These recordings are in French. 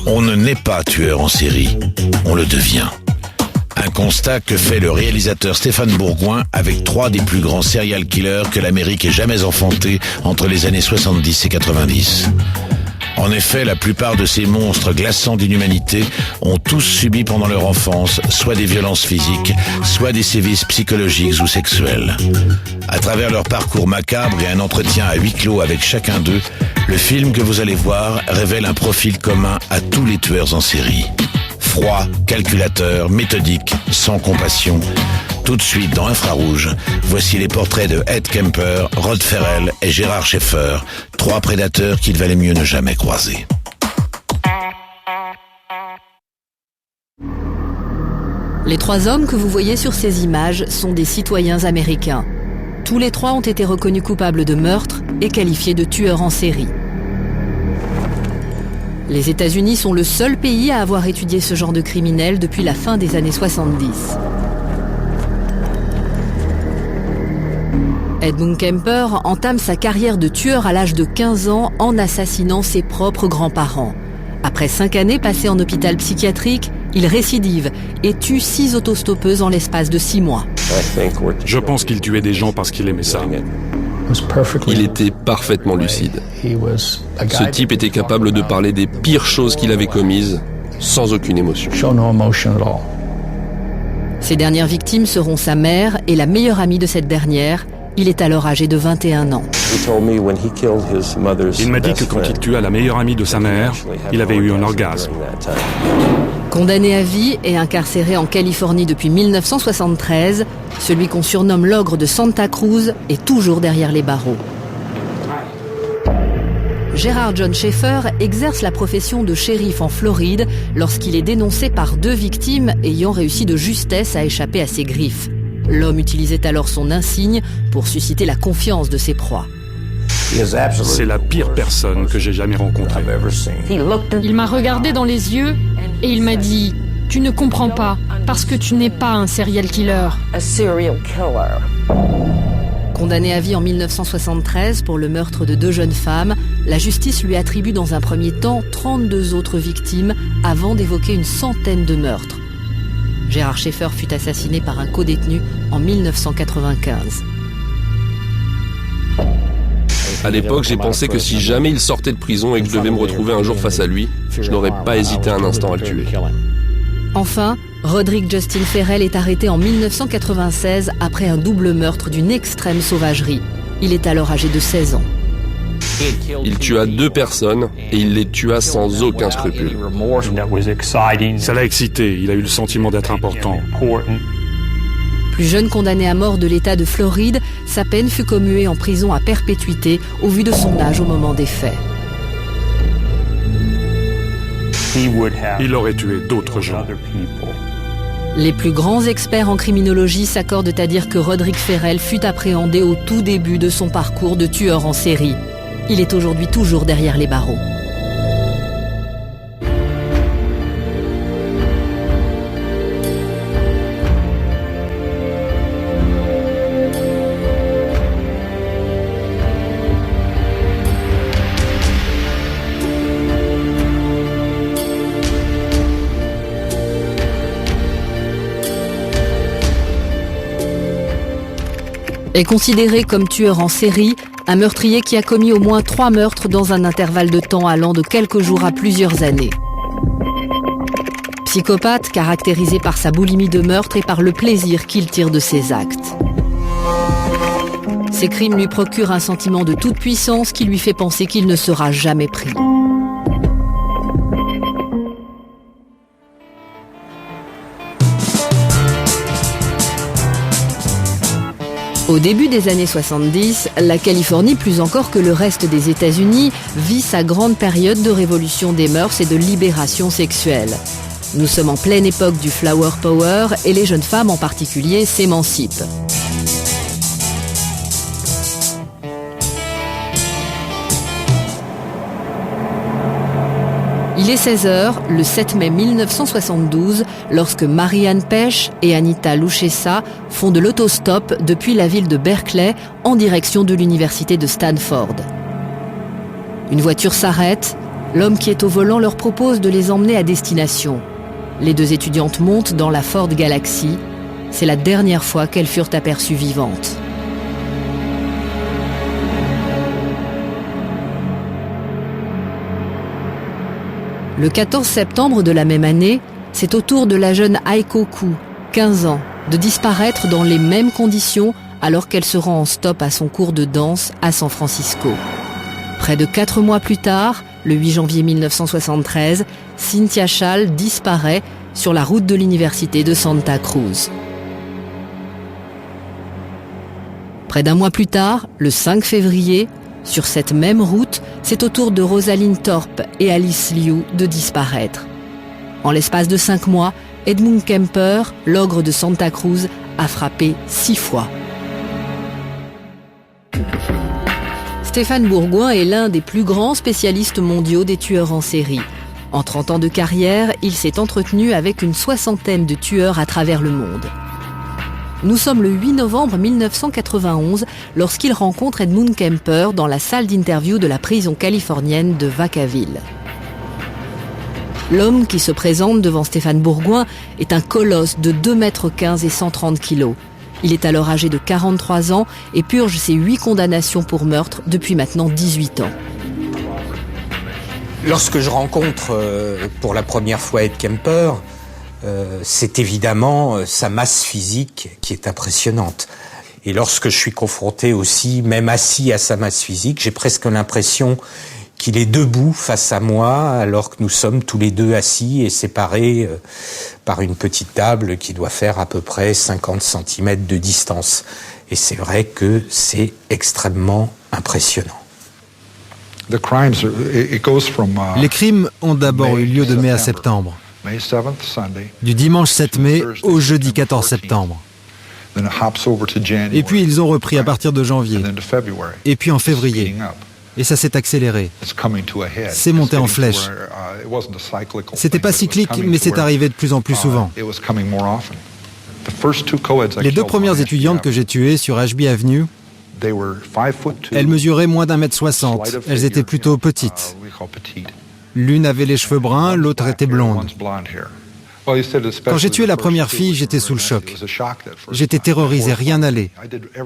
On ne naît pas tueur en série, on le devient. Un constat que fait le réalisateur Stéphane Bourgoin avec 3 des plus grands serial killers que l'Amérique ait jamais enfantés entre les années 70 et 90. En effet, la plupart de ces monstres glaçants d'inhumanité ont tous subi pendant leur enfance soit des violences physiques, soit des sévices psychologiques ou sexuels. À travers leur parcours macabre et un entretien à huis clos avec chacun d'eux, le film que vous allez voir révèle un profil commun à tous les tueurs en série. Froid, calculateur, méthodique, sans compassion. Tout de suite dans Infrarouge, voici les portraits de Ed Kemper, Rod Ferrell et Gérard Schaeffer, 3 prédateurs qu'il valait mieux ne jamais croiser. Les 3 hommes que vous voyez sur ces images sont des citoyens américains. Tous les 3 ont été reconnus coupables de meurtre et qualifiés de tueurs en série. Les États-Unis sont le seul pays à avoir étudié ce genre de criminels depuis la fin des années 70. Edmund Kemper entame sa carrière de tueur à l'âge de 15 ans en assassinant ses propres grands-parents. Après 5 années passées en hôpital psychiatrique, il récidive et tue 6 autostoppeuses en l'espace de 6 mois. Je pense qu'il tuait des gens parce qu'il aimait ça. Il était parfaitement lucide. Ce type était capable de parler des pires choses qu'il avait commises sans aucune émotion. Ses dernières victimes seront sa mère et la meilleure amie de cette dernière. Il est alors âgé de 21 ans. Il m'a dit que quand il tua la meilleure amie de sa mère, il avait eu un orgasme. Condamné à vie et incarcéré en Californie depuis 1973, celui qu'on surnomme l'ogre de Santa Cruz est toujours derrière les barreaux. Gérard John Schaeffer exerce la profession de shérif en Floride lorsqu'il est dénoncé par 2 victimes ayant réussi de justesse à échapper à ses griffes. L'homme utilisait alors son insigne pour susciter la confiance de ses proies. C'est la pire personne que j'ai jamais rencontrée. Il m'a regardé dans les yeux et il m'a dit « Tu ne comprends pas, parce que tu n'es pas un serial killer. » Condamné à vie en 1973 pour le meurtre de 2 jeunes femmes, la justice lui attribue dans un premier temps 32 autres victimes avant d'évoquer une centaine de meurtres. Gérard Schaeffer fut assassiné par un codétenu en 1995. À l'époque, j'ai pensé que si jamais il sortait de prison et que je devais me retrouver un jour face à lui, je n'aurais pas hésité un instant à le tuer. Enfin, Roderick Justin Ferrell est arrêté en 1996 après un double meurtre d'une extrême sauvagerie. Il est alors âgé de 16 ans. Il tua 2 personnes et il les tua sans aucun scrupule. Ça l'a excité, il a eu le sentiment d'être important. Plus jeune condamné à mort de l'État de Floride, sa peine fut commuée en prison à perpétuité au vu de son âge au moment des faits. Il aurait tué d'autres gens. Les plus grands experts en criminologie s'accordent à dire que Roderick Ferrell fut appréhendé au tout début de son parcours de tueur en série. Il est aujourd'hui toujours derrière les barreaux. Est considéré comme tueur en série, un meurtrier qui a commis au moins 3 meurtres dans un intervalle de temps allant de quelques jours à plusieurs années. Psychopathe caractérisé par sa boulimie de meurtre et par le plaisir qu'il tire de ses actes. Ses crimes lui procurent un sentiment de toute puissance qui lui fait penser qu'il ne sera jamais pris. Au début des années 70, la Californie, plus encore que le reste des États-Unis, vit sa grande période de révolution des mœurs et de libération sexuelle. Nous sommes en pleine époque du Flower Power et les jeunes femmes en particulier s'émancipent. Il est 16h, le 7 mai 1972, lorsque Marianne Pesch et Anita Luchessa font de l'autostop depuis la ville de Berkeley en direction de l'université de Stanford. Une voiture s'arrête, l'homme qui est au volant leur propose de les emmener à destination. Les deux étudiantes montent dans la Ford Galaxy. C'est la dernière fois qu'elles furent aperçues vivantes. Le 14 septembre de la même année, c'est au tour de la jeune Aiko Koo, 15 ans, de disparaître dans les mêmes conditions alors qu'elle se rend en stop à son cours de danse à San Francisco. Près de 4 mois plus tard, le 8 janvier 1973, Cynthia Schall disparaît sur la route de l'université de Santa Cruz. Près d'un mois plus tard, le 5 février, sur cette même route, c'est au tour de Rosalind Thorpe et Alice Liu de disparaître. En l'espace de 5 mois, Edmund Kemper, l'ogre de Santa Cruz, a frappé 6 fois. Stéphane Bourgoin est l'un des plus grands spécialistes mondiaux des tueurs en série. En 30 ans de carrière, il s'est entretenu avec une 60aine de tueurs à travers le monde. Nous sommes le 8 novembre 1991 lorsqu'il rencontre Edmund Kemper dans la salle d'interview de la prison californienne de Vacaville. L'homme qui se présente devant Stéphane Bourgoin est un colosse de 2,15 m et 130 kg. Il est alors âgé de 43 ans et purge ses 8 condamnations pour meurtre depuis maintenant 18 ans. Lorsque je rencontre pour la première fois Ed Kemper, c'est évidemment sa masse physique qui est impressionnante. Et lorsque je suis confronté aussi, même assis à sa masse physique, j'ai presque l'impression qu'il est debout face à moi alors que nous sommes tous les deux assis et séparés par une petite table qui doit faire à peu près 50 cm de distance. Et c'est vrai que c'est extrêmement impressionnant. Les crimes ont d'abord eu lieu de mai à septembre. Du dimanche 7 mai au jeudi 14 septembre. Et puis ils ont repris à partir de janvier. Et puis en février. Et ça s'est accéléré. C'est monté en flèche. C'était pas cyclique, mais c'est arrivé de plus en plus souvent. Les 2 premières étudiantes que j'ai tuées sur Ashby Avenue, elles mesuraient moins d'1,60 m. Elles étaient plutôt petites. L'une avait les cheveux bruns, l'autre était blonde. Quand j'ai tué la première fille, j'étais sous le choc. J'étais terrorisé, rien n'allait.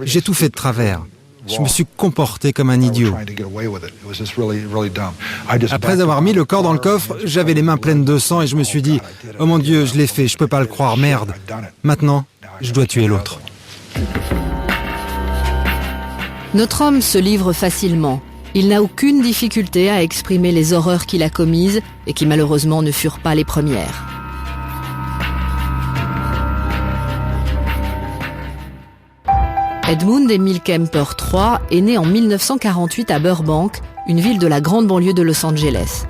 J'ai tout fait de travers. Je me suis comporté comme un idiot. Après avoir mis le corps dans le coffre, j'avais les mains pleines de sang et je me suis dit « Oh mon Dieu, je l'ai fait, je peux pas le croire, merde. Maintenant, je dois tuer l'autre. » Notre homme se livre facilement. Il n'a aucune difficulté à exprimer les horreurs qu'il a commises et qui malheureusement ne furent pas les premières. Edmund Emil Kemper III est né en 1948 à Burbank, une ville de la grande banlieue de Los Angeles.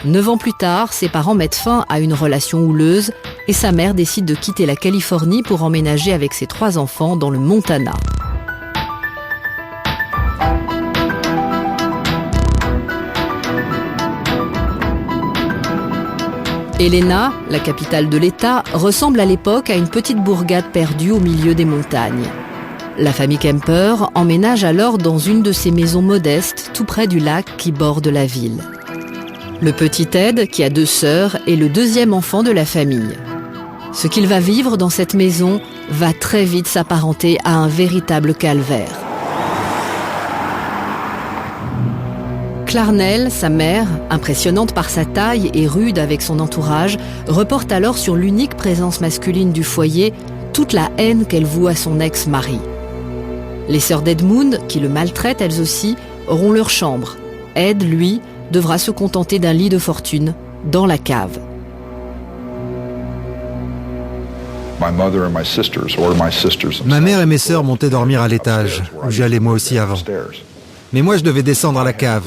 9 ans plus tard, ses parents mettent fin à une relation houleuse et sa mère décide de quitter la Californie pour emménager avec ses 3 enfants dans le Montana. Helena, la capitale de l'État, ressemble à l'époque à une petite bourgade perdue au milieu des montagnes. La famille Kemper emménage alors dans une de ces maisons modestes tout près du lac qui borde la ville. Le petit Ed, qui a 2 sœurs, est le 2e enfant de la famille. Ce qu'il va vivre dans cette maison va très vite s'apparenter à un véritable calvaire. Clarnell, sa mère, impressionnante par sa taille et rude avec son entourage, reporte alors sur l'unique présence masculine du foyer toute la haine qu'elle voue à son ex-mari. Les sœurs d'Edmund, qui le maltraitent elles aussi, auront leur chambre. Ed, lui, devra se contenter d'un lit de fortune dans la cave. Ma mère et mes sœurs montaient dormir à l'étage, où j'allais moi aussi avant. Mais moi, je devais descendre à la cave.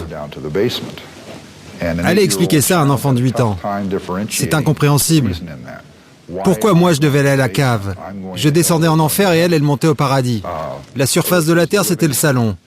Allez expliquer ça à un enfant de 8 ans. C'est incompréhensible. Pourquoi moi, je devais aller à la cave? Je descendais en enfer et elle montait au paradis. La surface de la terre, c'était le salon.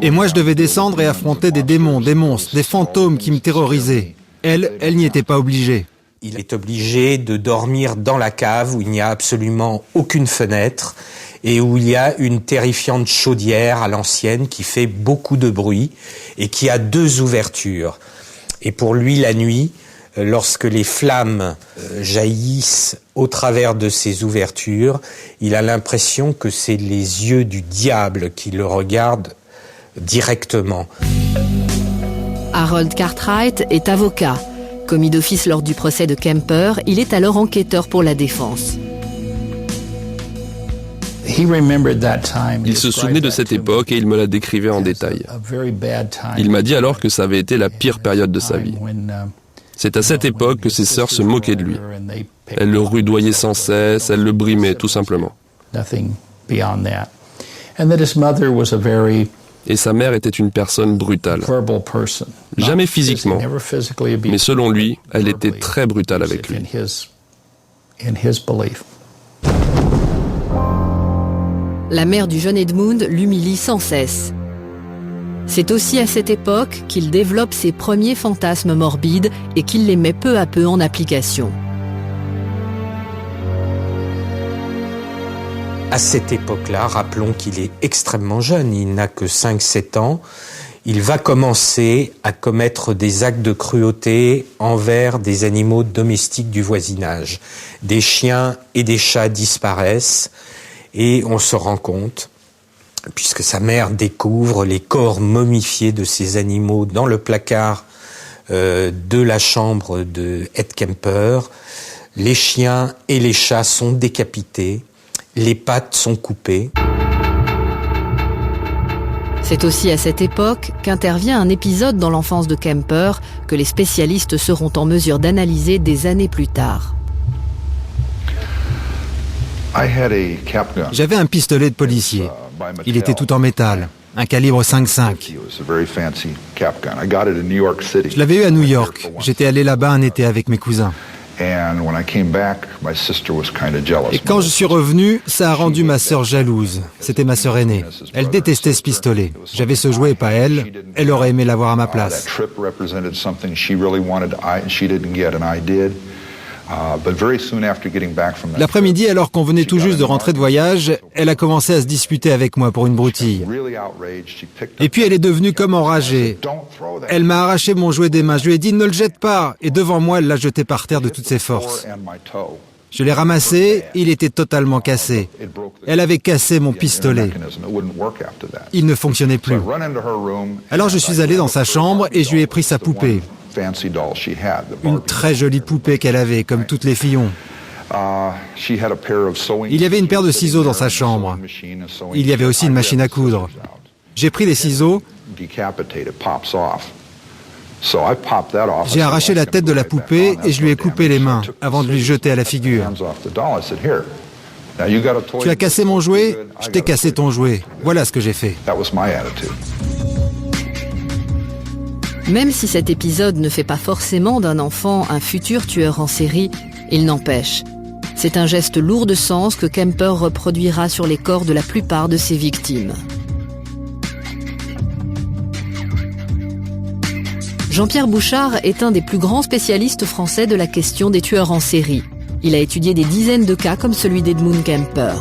Et moi, je devais descendre et affronter des démons, des monstres, des fantômes qui me terrorisaient. Elle n'y était pas obligée. Il est obligé de dormir dans la cave où il n'y a absolument aucune fenêtre et où il y a une terrifiante chaudière à l'ancienne qui fait beaucoup de bruit et qui a 2 ouvertures. Et pour lui, la nuit, lorsque les flammes jaillissent au travers de ces ouvertures, il a l'impression que c'est les yeux du diable qui le regardent directement. Harold Cartwright est avocat. Commis d'office lors du procès de Kemper, il est alors enquêteur pour la défense. Il se souvenait de cette époque et il me la décrivait en détail. Il m'a dit alors que ça avait été la pire période de sa vie. C'est à cette époque que ses sœurs se moquaient de lui. Elles le rudoyaient sans cesse, elles le brimaient tout simplement. Et sa mère était une personne brutale. Jamais physiquement, mais selon lui, elle était très brutale avec lui. La mère du jeune Edmund l'humilie sans cesse. C'est aussi à cette époque qu'il développe ses premiers fantasmes morbides et qu'il les met peu à peu en application. À cette époque-là, rappelons qu'il est extrêmement jeune, il n'a que 5-7 ans. Il va commencer à commettre des actes de cruauté envers des animaux domestiques du voisinage. Des chiens et des chats disparaissent et on se rend compte, puisque sa mère découvre les corps momifiés de ces animaux dans le placard de la chambre de Ed Kemper. Les chiens et les chats sont décapités, les pattes sont coupées. C'est aussi à cette époque qu'intervient un épisode dans l'enfance de Kemper que les spécialistes seront en mesure d'analyser des années plus tard. J'avais un pistolet de policier. Il était tout en métal, un calibre 5.5. Je l'avais eu à New York. J'étais allé là-bas un été avec mes cousins. Et quand je suis revenu, ça a rendu ma sœur jalouse. C'était ma sœur aînée. Elle détestait ce pistolet. J'avais ce jouet, pas elle. Elle aurait aimé l'avoir à ma place. L'après-midi, alors qu'on venait tout juste de rentrer de voyage, elle a commencé à se disputer avec moi pour une broutille. Et puis elle est devenue comme enragée. Elle m'a arraché mon jouet des mains. Je lui ai dit « Ne le jette pas !» Et devant moi, elle l'a jeté par terre de toutes ses forces. Je l'ai ramassé, il était totalement cassé. Elle avait cassé mon pistolet. Il ne fonctionnait plus. Alors je suis allé dans sa chambre et je lui ai pris sa poupée. Une très jolie poupée qu'elle avait, comme toutes les filles ont. Il y avait une paire de ciseaux dans sa chambre. Il y avait aussi une machine à coudre. J'ai pris les ciseaux. J'ai arraché la tête de la poupée et je lui ai coupé les mains avant de lui jeter à la figure. Tu as cassé mon jouet, je t'ai cassé ton jouet. Voilà ce que j'ai fait. Même si cet épisode ne fait pas forcément d'un enfant un futur tueur en série, il n'empêche. C'est un geste lourd de sens que Kemper reproduira sur les corps de la plupart de ses victimes. Jean-Pierre Bouchard est un des plus grands spécialistes français de la question des tueurs en série. Il a étudié des dizaines de cas comme celui d'Edmund Kemper.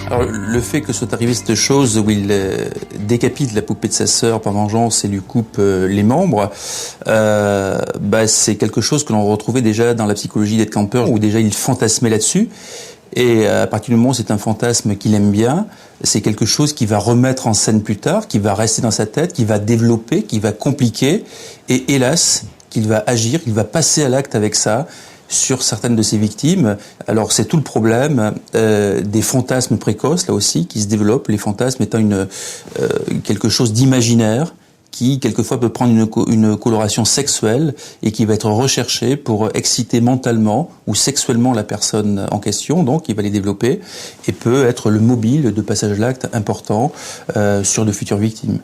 Alors, le fait que soit arrivé cette chose où il décapite la poupée de sa sœur par vengeance et lui coupe les membres, c'est quelque chose que l'on retrouvait déjà dans la psychologie d'Ed Kemper, où déjà il fantasmait là-dessus. Et à partir du moment où c'est un fantasme qu'il aime bien, c'est quelque chose qu'il va remettre en scène plus tard, qui va rester dans sa tête, qui va développer, qui va compliquer, et hélas, qu'il va agir, qu'il va passer à l'acte avec ça, sur certaines de ses victimes. Alors c'est tout le problème des fantasmes précoces, là aussi, qui se développent, les fantasmes étant quelque chose d'imaginaire, qui quelquefois peut prendre une coloration sexuelle et qui va être recherché pour exciter mentalement ou sexuellement la personne en question, donc il va les développer et peut être le mobile de passage à l'acte important sur de futures victimes.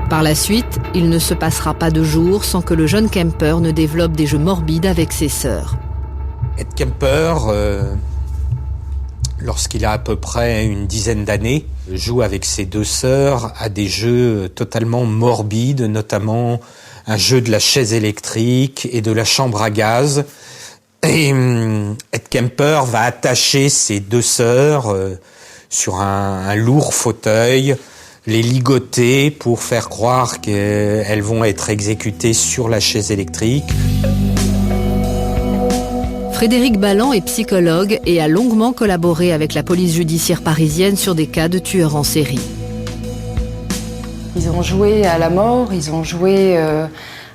Par la suite, il ne se passera pas de jour sans que le jeune Kemper ne développe des jeux morbides avec ses sœurs. Ed Kemper, lorsqu'il a à peu près une dizaine d'années, joue avec ses 2 sœurs à des jeux totalement morbides, notamment un jeu de la chaise électrique et de la chambre à gaz. Et Ed Kemper va attacher ses deux sœurs sur un lourd fauteuil, les ligoter pour faire croire qu'elles vont être exécutées sur la chaise électrique. Frédéric Balland est psychologue et a longuement collaboré avec la police judiciaire parisienne sur des cas de tueurs en série. Ils ont joué à la mort, ils ont joué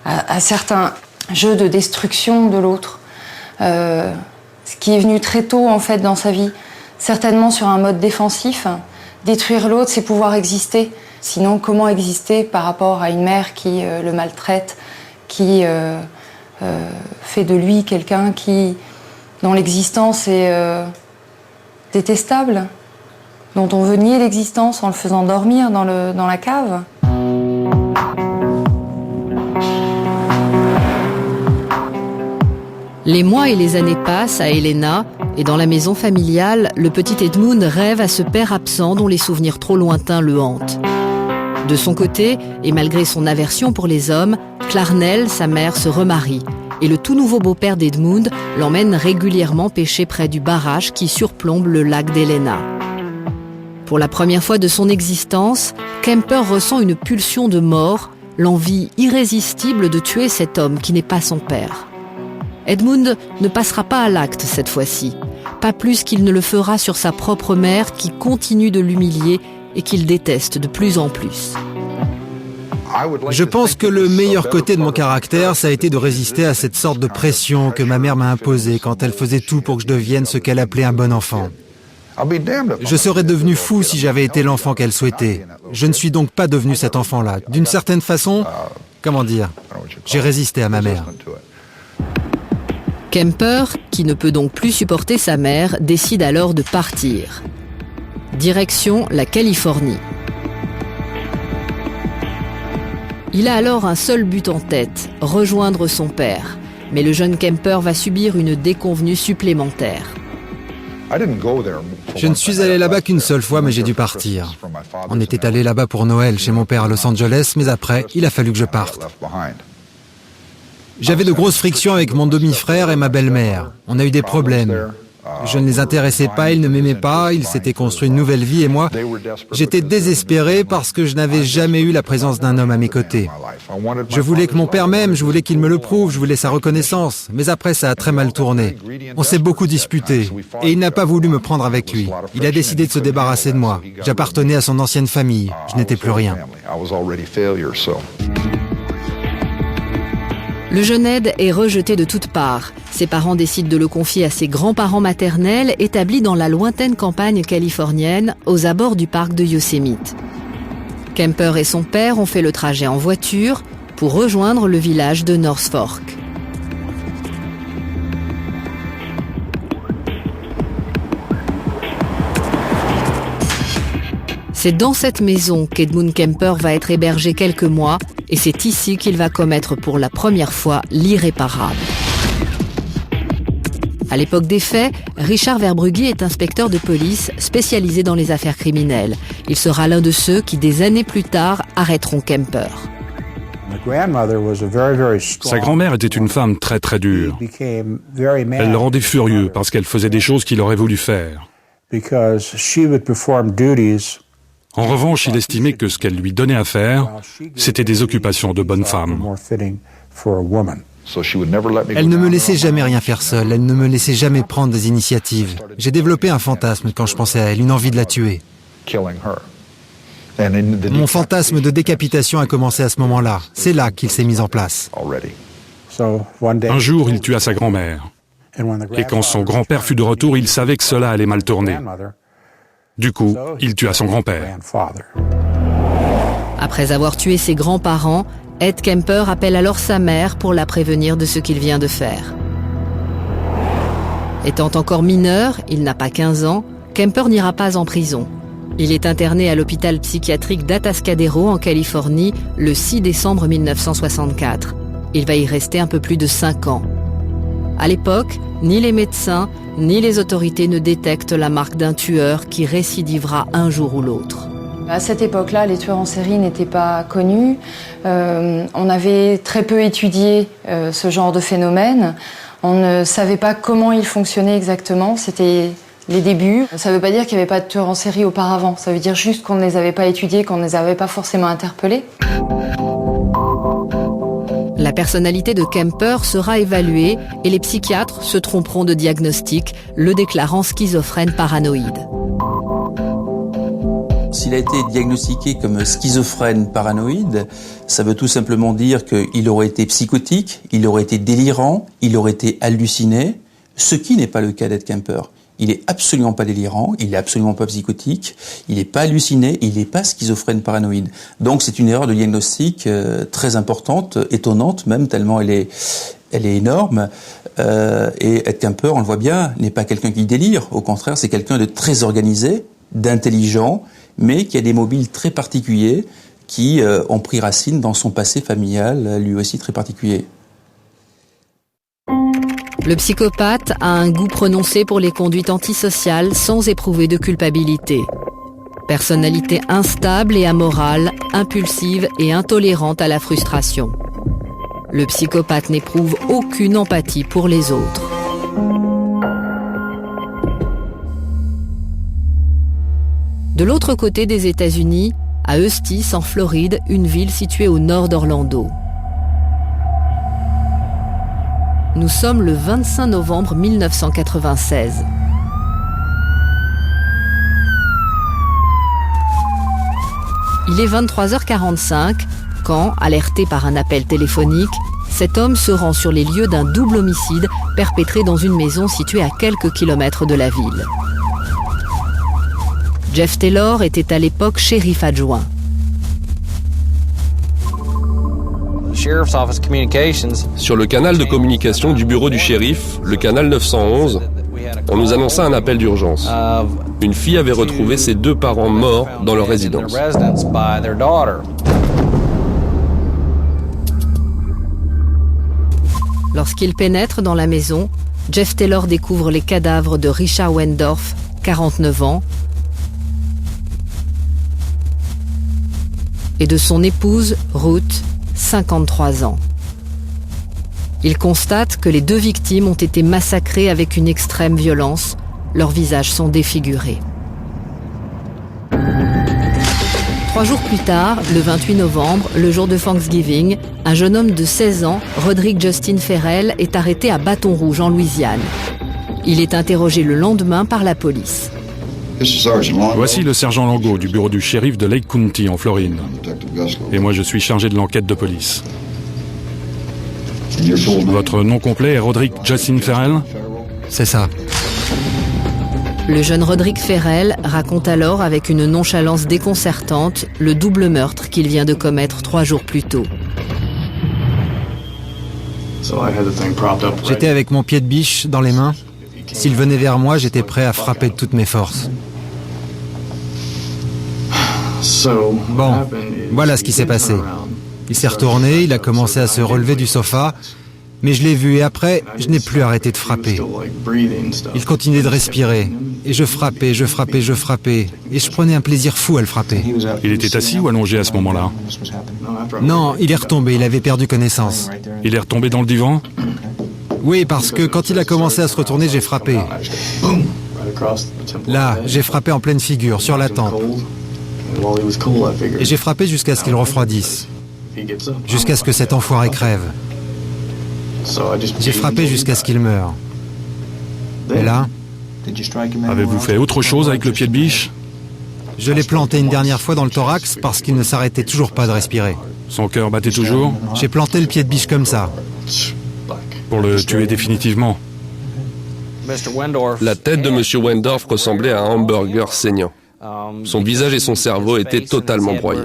à certains jeux de destruction de l'autre. Ce qui est venu très tôt en fait dans sa vie, certainement sur un mode défensif. Détruire l'autre, c'est pouvoir exister. Sinon, comment exister par rapport à une mère qui le maltraite, qui fait de lui quelqu'un dont l'existence est détestable, dont on veut nier l'existence en le faisant dormir dans la cave. Les mois et les années passent à Helena, et dans la maison familiale, le petit Edmund rêve à ce père absent dont les souvenirs trop lointains le hantent. De son côté, et malgré son aversion pour les hommes, Clarnell, sa mère, se remarie, et le tout nouveau beau-père d'Edmund l'emmène régulièrement pêcher près du barrage qui surplombe le lac d'Helena. Pour la première fois de son existence, Kemper ressent une pulsion de mort, l'envie irrésistible de tuer cet homme qui n'est pas son père. Edmund ne passera pas à l'acte cette fois-ci, pas plus qu'il ne le fera sur sa propre mère qui continue de l'humilier et qu'il déteste de plus en plus. Je pense que le meilleur côté de mon caractère, ça a été de résister à cette sorte de pression que ma mère m'a imposée quand elle faisait tout pour que je devienne ce qu'elle appelait un bon enfant. Je serais devenu fou si j'avais été l'enfant qu'elle souhaitait. Je ne suis donc pas devenu cet enfant-là. D'une certaine façon, comment dire, j'ai résisté à ma mère. Kemper, qui ne peut donc plus supporter sa mère, décide alors de partir. Direction la Californie. Il a alors un seul but en tête, rejoindre son père. Mais le jeune Kemper va subir une déconvenue supplémentaire. Je ne suis allé là-bas qu'une seule fois, mais j'ai dû partir. On était allé là-bas pour Noël chez mon père à Los Angeles, mais après, il a fallu que je parte. J'avais de grosses frictions avec mon demi-frère et ma belle-mère. On a eu des problèmes. Je ne les intéressais pas, ils ne m'aimaient pas, ils s'étaient construit une nouvelle vie et moi, j'étais désespéré parce que je n'avais jamais eu la présence d'un homme à mes côtés. Je voulais que mon père m'aime, je voulais qu'il me le prouve, je voulais sa reconnaissance. Mais après, ça a très mal tourné. On s'est beaucoup disputé et il n'a pas voulu me prendre avec lui. Il a décidé de se débarrasser de moi. J'appartenais à son ancienne famille, je n'étais plus rien. Le jeune Ed est rejeté de toutes parts. Ses parents décident de le confier à ses grands-parents maternels établis dans la lointaine campagne californienne, aux abords du parc de Yosemite. Kemper et son père ont fait le trajet en voiture pour rejoindre le village de North Fork. C'est dans cette maison qu'Edmund Kemper va être hébergé quelques mois et c'est ici qu'il va commettre pour la première fois l'irréparable. À l'époque des faits, Richard Verbrugge est inspecteur de police spécialisé dans les affaires criminelles. Il sera l'un de ceux qui, des années plus tard, arrêteront Kemper. Sa grand-mère était une femme très très dure. Elle le rendait furieux parce qu'elle faisait des choses qu'il aurait voulu faire. En revanche, il estimait que ce qu'elle lui donnait à faire, c'était des occupations de bonne femme. Elle ne me laissait jamais rien faire seule, elle ne me laissait jamais prendre des initiatives. J'ai développé un fantasme quand je pensais à elle, une envie de la tuer. Mon fantasme de décapitation a commencé à ce moment-là. C'est là qu'il s'est mis en place. Un jour, il tua sa grand-mère. Et quand son grand-père fut de retour, il savait que cela allait mal tourner. Du coup, il tua son grand-père. Après avoir tué ses grands-parents, Ed Kemper appelle alors sa mère pour la prévenir de ce qu'il vient de faire. Étant encore mineur, il n'a pas 15 ans, Kemper n'ira pas en prison. Il est interné à l'hôpital psychiatrique d'Atascadero en Californie le 6 décembre 1964. Il va y rester un peu plus de 5 ans. À l'époque, ni les médecins, ni les autorités ne détectent la marque d'un tueur qui récidivera un jour ou l'autre. À cette époque-là, les tueurs en série n'étaient pas connus. On avait très peu étudié ce genre de phénomène. On ne savait pas comment il fonctionnait exactement. C'était les débuts. Ça ne veut pas dire qu'il n'y avait pas de tueurs en série auparavant. Ça veut dire juste qu'on ne les avait pas étudiés, qu'on ne les avait pas forcément interpellés. La personnalité de Kemper sera évaluée et les psychiatres se tromperont de diagnostic, le déclarant schizophrène paranoïde. S'il a été diagnostiqué comme schizophrène paranoïde, ça veut tout simplement dire qu'il aurait été psychotique, il aurait été délirant, il aurait été halluciné, ce qui n'est pas le cas d'Ed Kemper. Il est absolument pas délirant, il est absolument pas psychotique, il n'est pas halluciné, il n'est pas schizophrène paranoïde. Donc c'est une erreur de diagnostic très importante, étonnante même, tellement elle est énorme. Et Ed Kemper, on le voit bien, n'est pas quelqu'un qui délire. Au contraire, c'est quelqu'un de très organisé, d'intelligent, mais qui a des mobiles très particuliers qui ont pris racine dans son passé familial, lui aussi très particulier. Le psychopathe a un goût prononcé pour les conduites antisociales sans éprouver de culpabilité. Personnalité instable et amorale, impulsive et intolérante à la frustration. Le psychopathe n'éprouve aucune empathie pour les autres. De l'autre côté des États-Unis, à Eustis, en Floride, une ville située au nord d'Orlando. Nous sommes le 25 novembre 1996. Il est 23h45 quand, alerté par un appel téléphonique, cet homme se rend sur les lieux d'un double homicide perpétré dans une maison située à quelques kilomètres de la ville. Jeff Taylor était à l'époque shérif adjoint. Sur le canal de communication du bureau du shérif, le canal 911, on nous annonça un appel d'urgence. Une fille avait retrouvé ses 2 parents morts dans leur résidence. Lorsqu'il pénètre dans la maison, Jeff Taylor découvre les cadavres de Richard Wendorf, 49 ans, et de son épouse, Ruth, 53 ans. Il constate que les 2 victimes ont été massacrées avec une extrême violence. Leurs visages sont défigurés. 3 jours plus tard, le 28 novembre, le jour de Thanksgiving, un jeune homme de 16 ans, Roderick Justin Ferrell, est arrêté à Bâton Rouge, en Louisiane. Il est interrogé le lendemain par la police. Voici le sergent Lango du bureau du shérif de Lake County en Floride. Et moi je suis chargé de l'enquête de police. Votre nom complet est Roderick Justin Ferrell ? C'est ça. Le jeune Roderick Ferrell raconte alors avec une nonchalance déconcertante le double meurtre qu'il vient de commettre 3 jours plus tôt. J'étais avec mon pied de biche dans les mains. S'il venait vers moi, j'étais prêt à frapper de toutes mes forces. Bon, voilà ce qui s'est passé. Il s'est retourné, il a commencé à se relever du sofa, mais je l'ai vu et après, je n'ai plus arrêté de frapper. Il continuait de respirer, et je frappais, et je prenais un plaisir fou à le frapper. Il était assis ou allongé à ce moment-là ? Non, il est retombé, il avait perdu connaissance. Il est retombé dans le divan ? Oui, parce que quand il a commencé à se retourner, j'ai frappé. Là, j'ai frappé en pleine figure, sur la tempe. Et j'ai frappé jusqu'à ce qu'il refroidisse. Jusqu'à ce que cet enfoiré crève. J'ai frappé jusqu'à ce qu'il meure. Et là... Avez-vous fait autre chose avec le pied de biche ? Je l'ai planté une dernière fois dans le thorax parce qu'il ne s'arrêtait toujours pas de respirer. Son cœur battait toujours ? J'ai planté le pied de biche comme ça. Pour le tuer définitivement. La tête de M. Wendorf ressemblait à un hamburger saignant. Son visage et son cerveau étaient totalement broyés.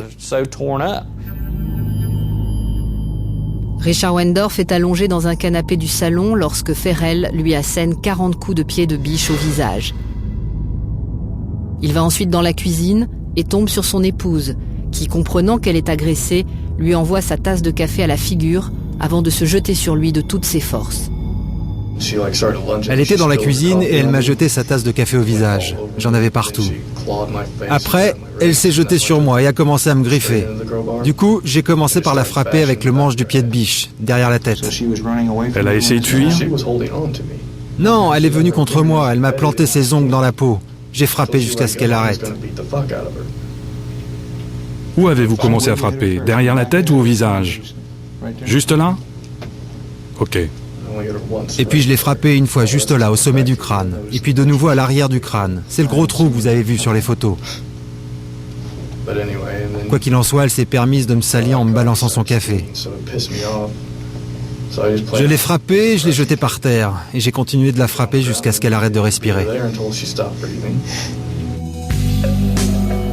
Richard Wendorf est allongé dans un canapé du salon lorsque Ferrell lui assène 40 coups de pied de biche au visage. Il va ensuite dans la cuisine et tombe sur son épouse, qui, comprenant qu'elle est agressée, lui envoie sa tasse de café à la figure avant de se jeter sur lui de toutes ses forces. Elle était dans la cuisine et elle m'a jeté sa tasse de café au visage. J'en avais partout. Après, elle s'est jetée sur moi et a commencé à me griffer. Du coup, j'ai commencé par la frapper avec le manche du pied de biche, derrière la tête. Elle a essayé de fuir? Non, elle est venue contre moi, elle m'a planté ses ongles dans la peau. J'ai frappé jusqu'à ce qu'elle arrête. Où avez-vous commencé à frapper? Derrière la tête ou au visage? Juste là? Ok. Et puis je l'ai frappé une fois juste là, au sommet du crâne. Et puis de nouveau à l'arrière du crâne. C'est le gros trou que vous avez vu sur les photos. Quoi qu'il en soit, elle s'est permise de me salir en me balançant son café. Je l'ai frappée, je l'ai jetée par terre. Et j'ai continué de la frapper jusqu'à ce qu'elle arrête de respirer.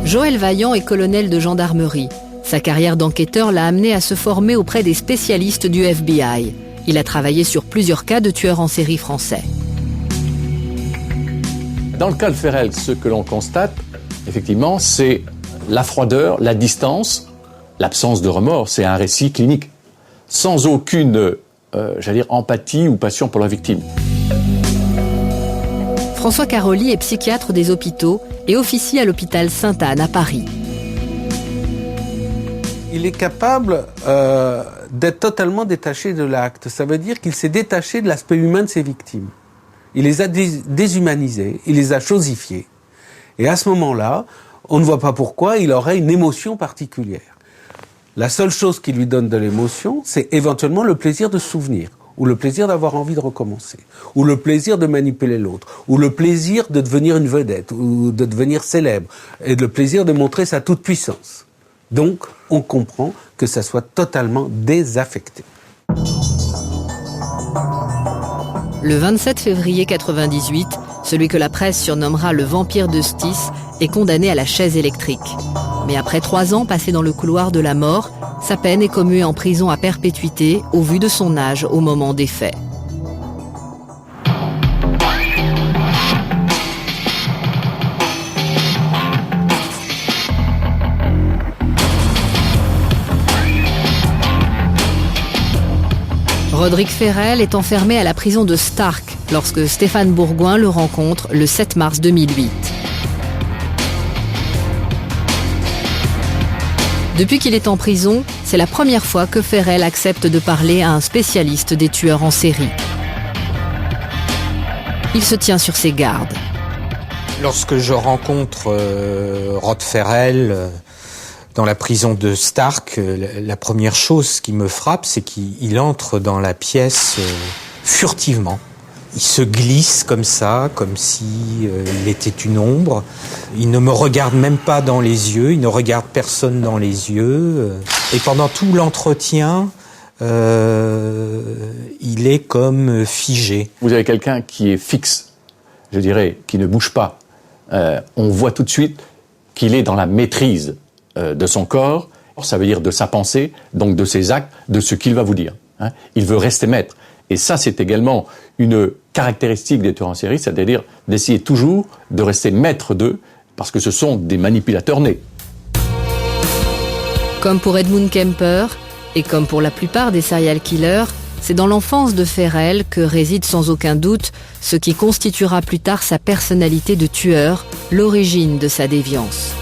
Joël Vaillant est colonel de gendarmerie. Sa carrière d'enquêteur l'a amené à se former auprès des spécialistes du FBI. Il a travaillé sur plusieurs cas de tueurs en série français. Dans le cas de Ferrel, ce que l'on constate, effectivement, c'est la froideur, la distance, l'absence de remords. C'est un récit clinique, sans aucune, empathie ou passion pour la victime. François Caroli est psychiatre des hôpitaux et officie à l'hôpital Sainte-Anne à Paris. Il est capable d'être totalement détaché de l'acte. Ça veut dire qu'il s'est détaché de l'aspect humain de ses victimes. Il les a déshumanisées, il les a chosifiées. Et à ce moment-là, on ne voit pas pourquoi il aurait une émotion particulière. La seule chose qui lui donne de l'émotion, c'est éventuellement le plaisir de se souvenir, ou le plaisir d'avoir envie de recommencer, ou le plaisir de manipuler l'autre, ou le plaisir de devenir une vedette, ou de devenir célèbre, et le plaisir de montrer sa toute-puissance. Donc, on comprend que ça soit totalement désaffecté. Le 27 février 1998, celui que la presse surnommera le vampire de Styx est condamné à la chaise électrique. Mais après 3 ans passés dans le couloir de la mort, sa peine est commuée en prison à perpétuité au vu de son âge au moment des faits. Roderick Ferrel est enfermé à la prison de Stark lorsque Stéphane Bourgoin le rencontre le 7 mars 2008. Depuis qu'il est en prison, c'est la première fois que Ferrel accepte de parler à un spécialiste des tueurs en série. Il se tient sur ses gardes. Lorsque je rencontre Rod Ferrel dans la prison de Stark, la première chose qui me frappe, c'est qu'il entre dans la pièce furtivement. Il se glisse comme ça, comme si il était une ombre. Il ne me regarde même pas dans les yeux, il ne regarde personne dans les yeux. Et pendant tout l'entretien, il est comme figé. Vous avez quelqu'un qui est fixe, je dirais, qui ne bouge pas. On voit tout de suite qu'il est dans la maîtrise de son corps, ça veut dire de sa pensée, donc de ses actes, de ce qu'il va vous dire. Il veut rester maître. Et ça, c'est également une caractéristique des tueurs en série, c'est-à-dire d'essayer toujours de rester maître d'eux, parce que ce sont des manipulateurs nés. Comme pour Edmund Kemper, et comme pour la plupart des serial killers, c'est dans l'enfance de Ferrel que réside sans aucun doute ce qui constituera plus tard sa personnalité de tueur, l'origine de sa déviance.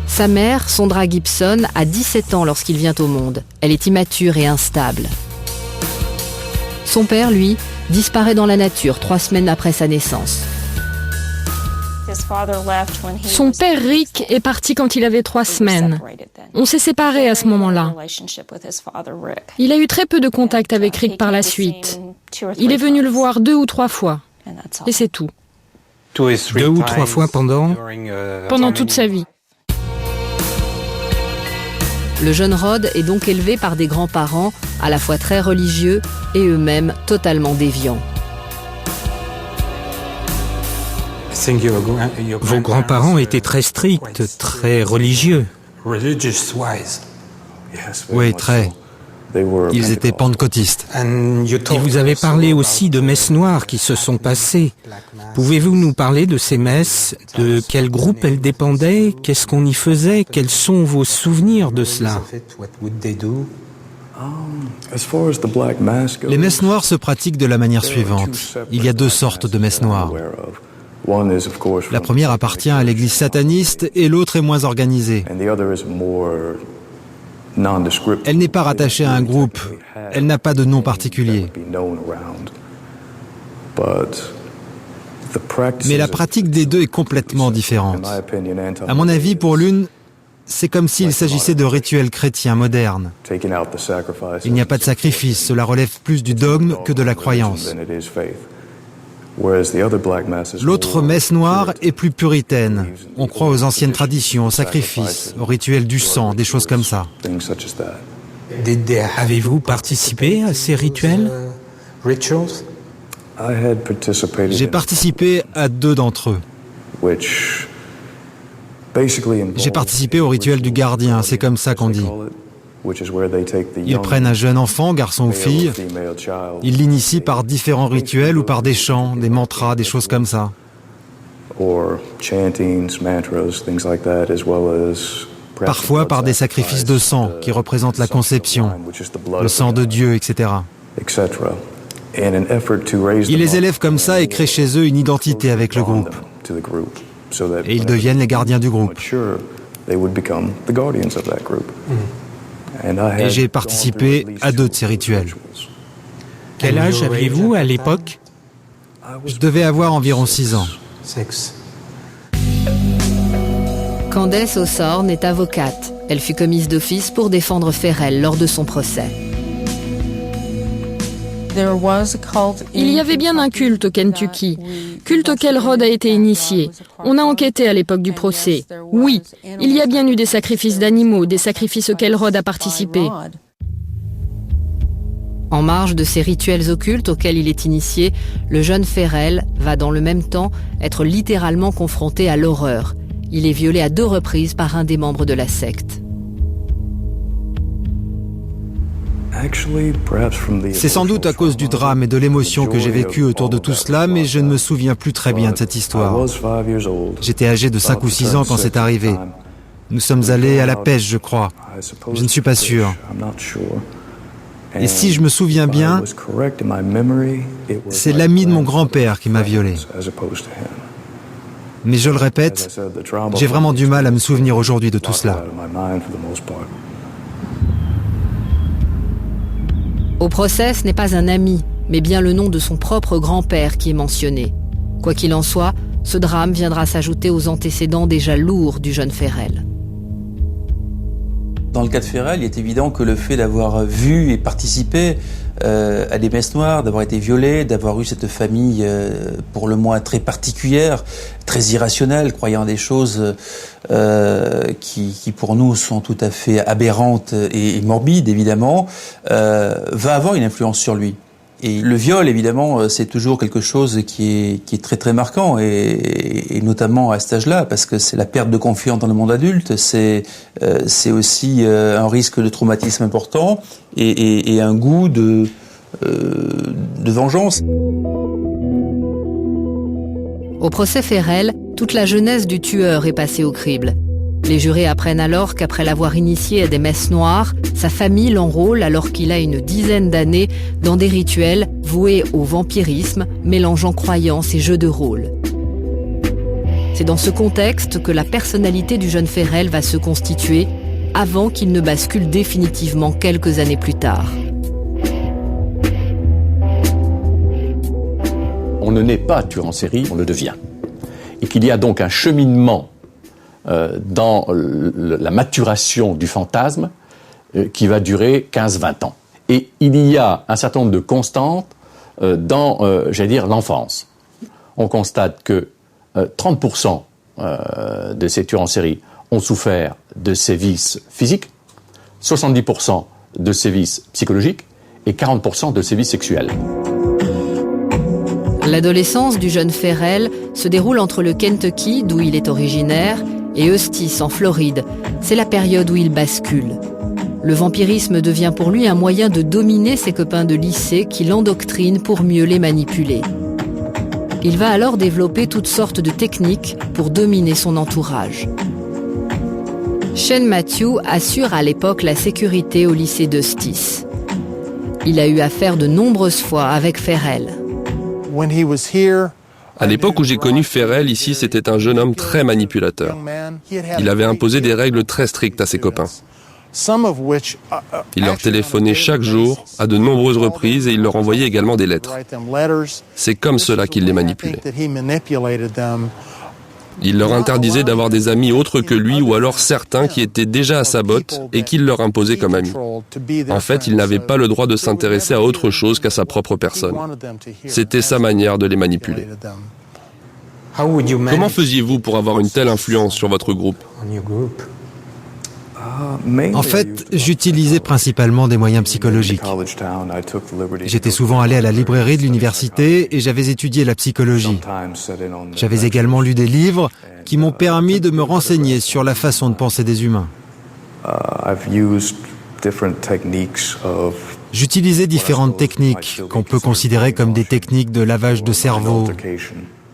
Sa mère, Sondra Gibson, a 17 ans lorsqu'il vient au monde. Elle est immature et instable. Son père, lui, disparaît dans la nature 3 semaines après sa naissance. Son père Rick est parti quand il avait 3 semaines. On s'est séparés à ce moment-là. Il a eu très peu de contact avec Rick par la suite. Il est venu le voir 2 ou 3 fois. Et c'est tout. 2 ou 3 fois pendant toute sa vie. Le jeune Rod est donc élevé par des grands-parents à la fois très religieux et eux-mêmes totalement déviants. Vos grands-parents étaient très stricts, très religieux. Oui, très. Ils étaient pentecôtistes. Et vous avez parlé aussi de messes noires qui se sont passées. Pouvez-vous nous parler de ces messes? De quel groupe elles dépendaient? Qu'est-ce qu'on y faisait? Quels sont vos souvenirs de cela? Les messes noires se pratiquent de la manière suivante. Il y a 2 sortes de messes noires. La première appartient à l'église sataniste et l'autre est moins organisée. Elle n'est pas rattachée à un groupe. Elle n'a pas de nom particulier. Mais la pratique des 2 est complètement différente. À mon avis, pour l'une, c'est comme s'il s'agissait de rituels chrétiens modernes. Il n'y a pas de sacrifice, cela relève plus du dogme que de la croyance. L'autre messe noire est plus puritaine. On croit aux anciennes traditions, aux sacrifices, aux rituels du sang, des choses comme ça. Avez-vous participé à ces rituels? J'ai participé à 2 d'entre eux. J'ai participé au rituel du gardien, c'est comme ça qu'on dit. Ils prennent un jeune enfant, garçon ou fille, ils l'initient par différents rituels ou par des chants, des mantras, des choses comme ça. Parfois par des sacrifices de sang qui représentent la conception, le sang de Dieu, etc. Ils les élèvent comme ça et créent chez eux une identité avec le groupe. Et ils deviennent les gardiens du groupe. Et j'ai participé à 2 de ces rituels. Quel âge aviez-vous à l'époque? Je devais avoir environ 6 ans. Candace Hawthorne est avocate. Elle fut commise d'office pour défendre Ferrell lors de son procès. Il y avait bien un culte au Kentucky, culte auquel Rod a été initié. On a enquêté à l'époque du procès. Oui, il y a bien eu des sacrifices d'animaux, des sacrifices auxquels Rod a participé. En marge de ces rituels occultes auxquels il est initié, le jeune Ferrell va dans le même temps être littéralement confronté à l'horreur. Il est violé à 2 reprises par un des membres de la secte. C'est sans doute à cause du drame et de l'émotion que j'ai vécu autour de tout cela, mais je ne me souviens plus très bien de cette histoire. J'étais âgé de 5 ou 6 ans quand c'est arrivé. Nous sommes allés à la pêche, je crois. Je ne suis pas sûr. Et si je me souviens bien, c'est l'ami de mon grand-père qui m'a violé. Mais je le répète, j'ai vraiment du mal à me souvenir aujourd'hui de tout cela. Au procès, ce n'est pas un ami, mais bien le nom de son propre grand-père qui est mentionné. Quoi qu'il en soit, ce drame viendra s'ajouter aux antécédents déjà lourds du jeune Ferrell. Dans le cas de Ferrell, il est évident que le fait d'avoir vu et participé à des messes noires, d'avoir été violé, d'avoir eu cette famille pour le moins très particulière, très irrationnelle, croyant à des choses qui pour nous sont tout à fait aberrantes et morbides évidemment, va avoir une influence sur lui. Et le viol, évidemment, c'est toujours quelque chose qui est très très marquant, et notamment à cet âge-là, parce que c'est la perte de confiance dans le monde adulte, c'est aussi un risque de traumatisme important et un goût de vengeance. Au procès Ferrell, toute la jeunesse du tueur est passée au crible. Les jurés apprennent alors qu'après l'avoir initié à des messes noires, sa famille l'enrôle alors qu'il a une dizaine d'années dans des rituels voués au vampirisme, mélangeant croyances et jeux de rôle. C'est dans ce contexte que la personnalité du jeune Ferrell va se constituer avant qu'il ne bascule définitivement quelques années plus tard. On ne naît pas tueur en série, on le devient. Et qu'il y a donc un cheminement dans la maturation du fantasme qui va durer 15-20 ans. Et il y a un certain nombre de constantes dans, l'enfance. On constate que 30% de ces tueurs en série ont souffert de sévices physiques, 70% de sévices psychologiques et 40% de sévices sexuels. L'adolescence du jeune Ferrell se déroule entre le Kentucky, d'où il est originaire, et Eustis, en Floride. C'est la période où il bascule. Le vampirisme devient pour lui un moyen de dominer ses copains de lycée qui l'endoctrinent pour mieux les manipuler. Il va alors développer toutes sortes de techniques pour dominer son entourage. Shane Matthew assure à l'époque la sécurité au lycée d'Eustis. Il a eu affaire de nombreuses fois avec Ferrell. À l'époque où j'ai connu Ferrell ici, c'était un jeune homme très manipulateur. Il avait imposé des règles très strictes à ses copains. Il leur téléphonait chaque jour, à de nombreuses reprises, et il leur envoyait également des lettres. C'est comme cela qu'il les manipulait. Il leur interdisait d'avoir des amis autres que lui, ou alors certains qui étaient déjà à sa botte et qu'il leur imposait comme amis. En fait, il n'avait pas le droit de s'intéresser à autre chose qu'à sa propre personne. C'était sa manière de les manipuler. Comment faisiez-vous pour avoir une telle influence sur votre groupe ? En fait, j'utilisais principalement des moyens psychologiques. J'étais souvent allé à la librairie de l'université et j'avais étudié la psychologie. J'avais également lu des livres qui m'ont permis de me renseigner sur la façon de penser des humains. J'utilisais différentes techniques qu'on peut considérer comme des techniques de lavage de cerveau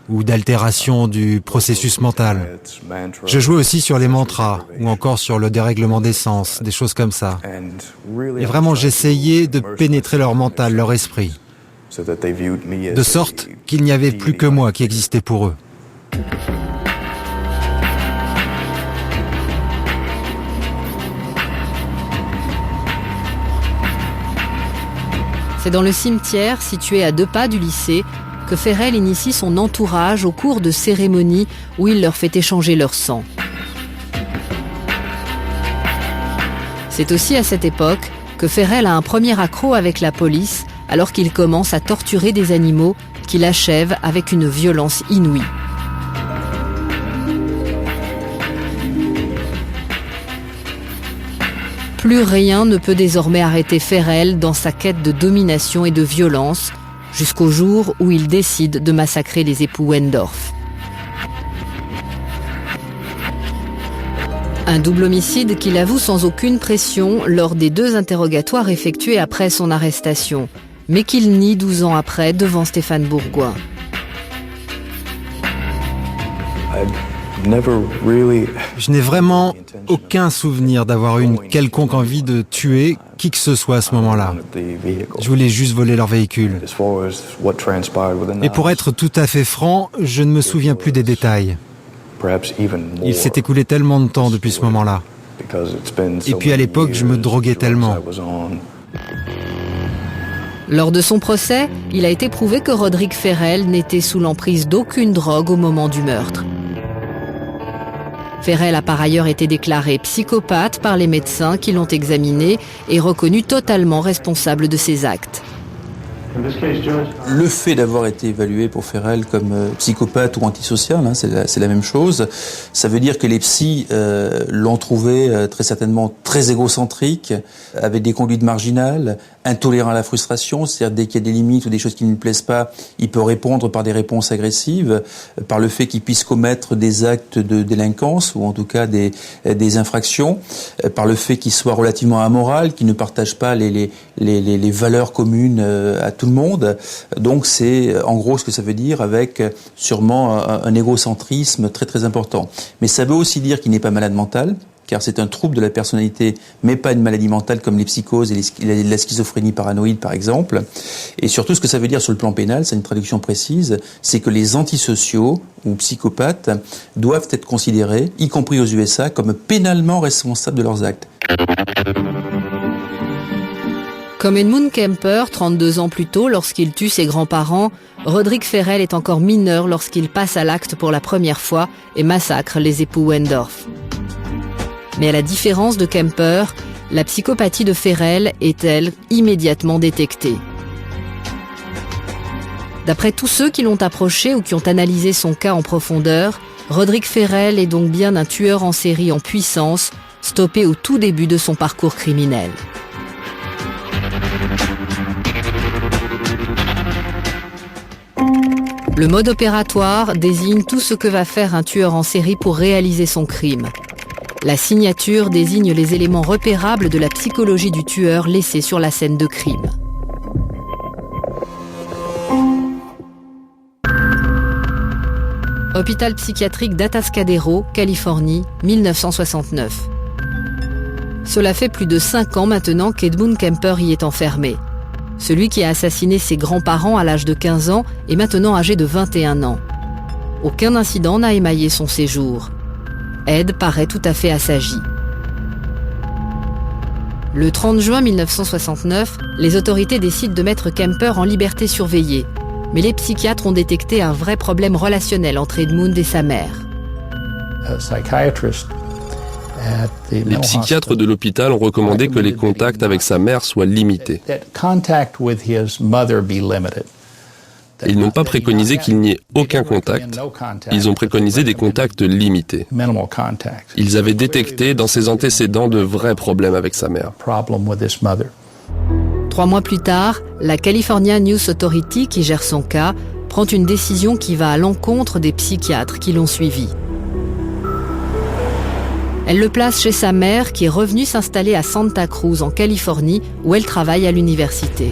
ou d'altération du processus mental. Je jouais aussi sur les mantras, ou encore sur le dérèglement des sens, des choses comme ça. Et vraiment, j'essayais de pénétrer leur mental, leur esprit, de sorte qu'il n'y avait plus que moi qui existais pour eux. C'est dans le cimetière, situé à 2 pas du lycée, que Ferrell initie son entourage au cours de cérémonies où il leur fait échanger leur sang. C'est aussi à cette époque que Ferrell a un premier accroc avec la police alors qu'il commence à torturer des animaux qu'il achève avec une violence inouïe. Plus rien ne peut désormais arrêter Ferrell dans sa quête de domination et de violence, jusqu'au jour où il décide de massacrer les époux Wendorf. Un double homicide qu'il avoue sans aucune pression lors des 2 interrogatoires effectués après son arrestation, mais qu'il nie 12 ans après devant Stéphane Bourgoin. Je n'ai vraiment aucun souvenir d'avoir eu une quelconque envie de tuer qui que ce soit à ce moment-là. Je voulais juste voler leur véhicule. Et pour être tout à fait franc, je ne me souviens plus des détails. Il s'est écoulé tellement de temps depuis ce moment-là. Et puis à l'époque, je me droguais tellement. Lors de son procès, il a été prouvé que Roderick Ferrell n'était sous l'emprise d'aucune drogue au moment du meurtre. Ferrell a par ailleurs été déclaré psychopathe par les médecins qui l'ont examiné et reconnu totalement responsable de ses actes. Le fait d'avoir été évalué pour Ferrell comme psychopathe ou antisocial, c'est la même chose. Ça veut dire que les psys l'ont trouvé très certainement très égocentrique, avec des conduites marginales, intolérant à la frustration, c'est-à-dire dès qu'il y a des limites ou des choses qui ne lui plaisent pas, il peut répondre par des réponses agressives, par le fait qu'il puisse commettre des actes de délinquance ou en tout cas des infractions, par le fait qu'il soit relativement amoral, qu'il ne partage pas les valeurs communes à tout le monde. Donc c'est en gros ce que ça veut dire, avec sûrement un égocentrisme très très important. Mais ça veut aussi dire qu'il n'est pas malade mental, car c'est un trouble de la personnalité, mais pas une maladie mentale comme les psychoses et la schizophrénie paranoïde par exemple. Et surtout ce que ça veut dire sur le plan pénal, c'est une traduction précise, c'est que les antisociaux ou psychopathes doivent être considérés, y compris aux USA, comme pénalement responsables de leurs actes. Comme Edmund Kemper, 32 ans plus tôt, lorsqu'il tue ses grands-parents, Roderick Ferrell est encore mineur lorsqu'il passe à l'acte pour la première fois et massacre les époux Wendorf. Mais à la différence de Kemper, la psychopathie de Ferrell est, elle, immédiatement détectée. D'après tous ceux qui l'ont approché ou qui ont analysé son cas en profondeur, Roderick Ferrell est donc bien un tueur en série en puissance, stoppé au tout début de son parcours criminel. Le mode opératoire désigne tout ce que va faire un tueur en série pour réaliser son crime. La signature désigne les éléments repérables de la psychologie du tueur laissés sur la scène de crime. Hôpital psychiatrique d'Atascadero, Californie, 1969. Cela fait plus de 5 ans maintenant qu'Edmund Kemper y est enfermé. Celui qui a assassiné ses grands-parents à l'âge de 15 ans est maintenant âgé de 21 ans. Aucun incident n'a émaillé son séjour. Ed paraît tout à fait assagi. Le 30 juin 1969, les autorités décident de mettre Kemper en liberté surveillée. Mais les psychiatres ont détecté un vrai problème relationnel entre Edmund et sa mère. Les psychiatres de l'hôpital ont recommandé que les contacts avec sa mère soient limités. Ils n'ont pas préconisé qu'il n'y ait aucun contact. Ils ont préconisé des contacts limités. Ils avaient détecté dans ses antécédents de vrais problèmes avec sa mère. 3 mois plus tard, la California News Authority, qui gère son cas, prend une décision qui va à l'encontre des psychiatres qui l'ont suivi. Elle le place chez sa mère, qui est revenue s'installer à Santa Cruz, en Californie, où elle travaille à l'université.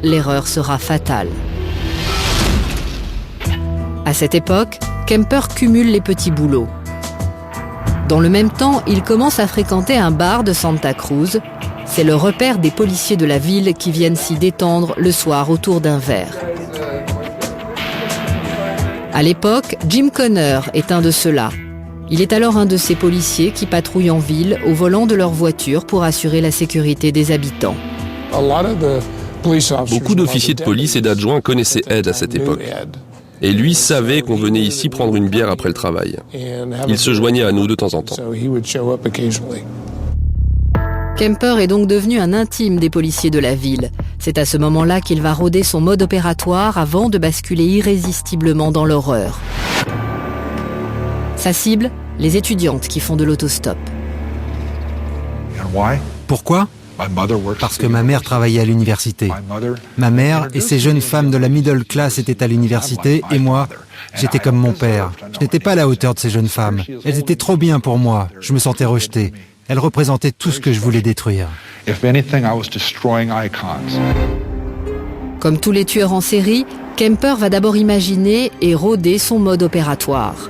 L'erreur sera fatale. À cette époque, Kemper cumule les petits boulots. Dans le même temps, il commence à fréquenter un bar de Santa Cruz. C'est le repère des policiers de la ville qui viennent s'y détendre le soir autour d'un verre. À l'époque, Jim Conner est un de ceux-là. Il est alors un de ces policiers qui patrouillent en ville au volant de leur voiture pour assurer la sécurité des habitants. Beaucoup d'officiers de police et d'adjoints connaissaient Ed à cette époque. Et lui savait qu'on venait ici prendre une bière après le travail. Il se joignait à nous de temps en temps. Kemper est donc devenu un intime des policiers de la ville. C'est à ce moment-là qu'il va rôder son mode opératoire avant de basculer irrésistiblement dans l'horreur. Sa cible, les étudiantes qui font de l'autostop. Pourquoi ? Parce que ma mère travaillait à l'université. Ma mère et ces jeunes femmes de la middle class étaient à l'université et moi, j'étais comme mon père. Je n'étais pas à la hauteur de ces jeunes femmes. Elles étaient trop bien pour moi. Je me sentais rejeté. Elles représentaient tout ce que je voulais détruire. Comme tous les tueurs en série, Kemper va d'abord imaginer et rôder son mode opératoire.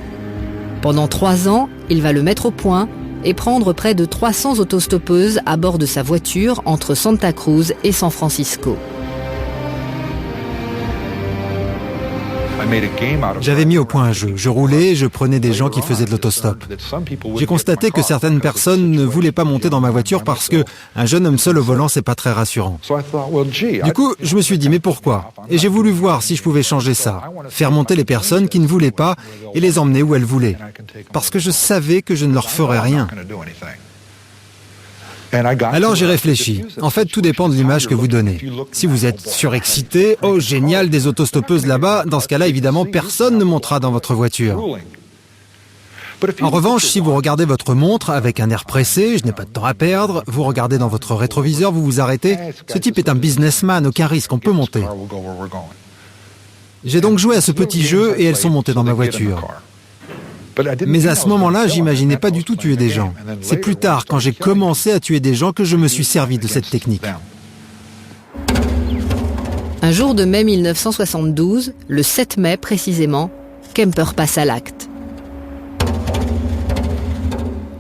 Pendant 3 ans, il va le mettre au point et prendre près de 300 autostoppeuses à bord de sa voiture entre Santa Cruz et San Francisco. J'avais mis au point un jeu. Je roulais et je prenais des gens qui faisaient de l'autostop. J'ai constaté que certaines personnes ne voulaient pas monter dans ma voiture parce que un jeune homme seul au volant, c'est pas très rassurant. Du coup, je me suis dit, mais pourquoi ? Et j'ai voulu voir si je pouvais changer ça. Faire monter les personnes qui ne voulaient pas et les emmener où elles voulaient. Parce que je savais que je ne leur ferais rien. Alors j'ai réfléchi. En fait, tout dépend de l'image que vous donnez. Si vous êtes surexcité, oh génial, des autostoppeuses là-bas, dans ce cas-là, évidemment, personne ne montera dans votre voiture. En revanche, si vous regardez votre montre avec un air pressé, je n'ai pas de temps à perdre, vous regardez dans votre rétroviseur, vous vous arrêtez, ce type est un businessman, aucun risque, on peut monter. J'ai donc joué à ce petit jeu et elles sont montées dans ma voiture. Mais à ce moment-là, j'imaginais pas du tout tuer des gens. C'est plus tard, quand j'ai commencé à tuer des gens, que je me suis servi de cette technique. Un jour de mai 1972, le 7 mai précisément, Kemper passe à l'acte.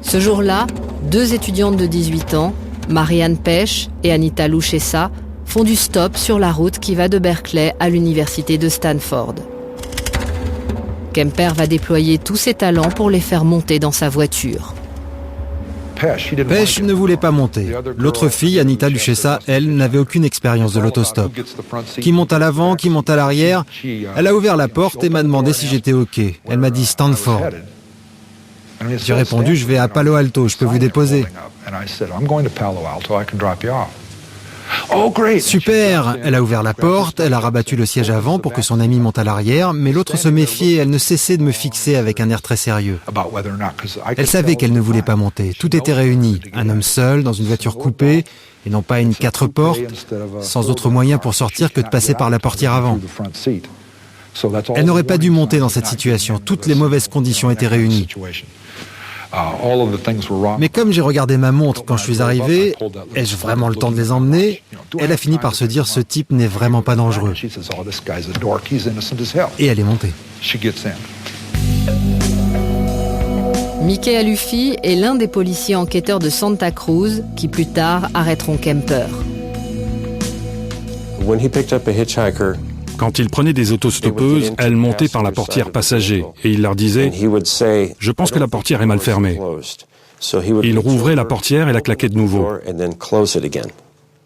Ce jour-là, 2 étudiantes de 18 ans, Marianne Pêche et Anita Luchessa, font du stop sur la route qui va de Berkeley à l'université de Stanford. Kemper va déployer tous ses talents pour les faire monter dans sa voiture. Pêche ne voulait pas monter. L'autre fille, Anita Luchessa, elle, n'avait aucune expérience de l'autostop. Qui monte à l'avant, qui monte à l'arrière. Elle a ouvert la porte et m'a demandé si j'étais OK. Elle m'a dit Stanford. J'ai répondu, je vais à Palo Alto, je peux vous déposer. Super! Elle a ouvert la porte, elle a rabattu le siège avant pour que son amie monte à l'arrière, mais l'autre se méfiait, elle ne cessait de me fixer avec un air très sérieux. Elle savait qu'elle ne voulait pas monter, tout était réuni. Un homme seul, dans une voiture coupée, et non pas une 4 portes, sans autre moyen pour sortir que de passer par la portière avant. Elle n'aurait pas dû monter dans cette situation, toutes les mauvaises conditions étaient réunies. Mais comme j'ai regardé ma montre quand je suis arrivé, ai-je vraiment le temps de les emmener ? Elle a fini par se dire, ce type n'est vraiment pas dangereux. Et elle est montée. Mickey Alufi est l'un des policiers enquêteurs de Santa Cruz qui plus tard arrêteront Kemper. Quand il prenait des autostoppeuses, elles montaient par la portière passager et il leur disait « Je pense que la portière est mal fermée ». Il rouvrait la portière et la claquait de nouveau.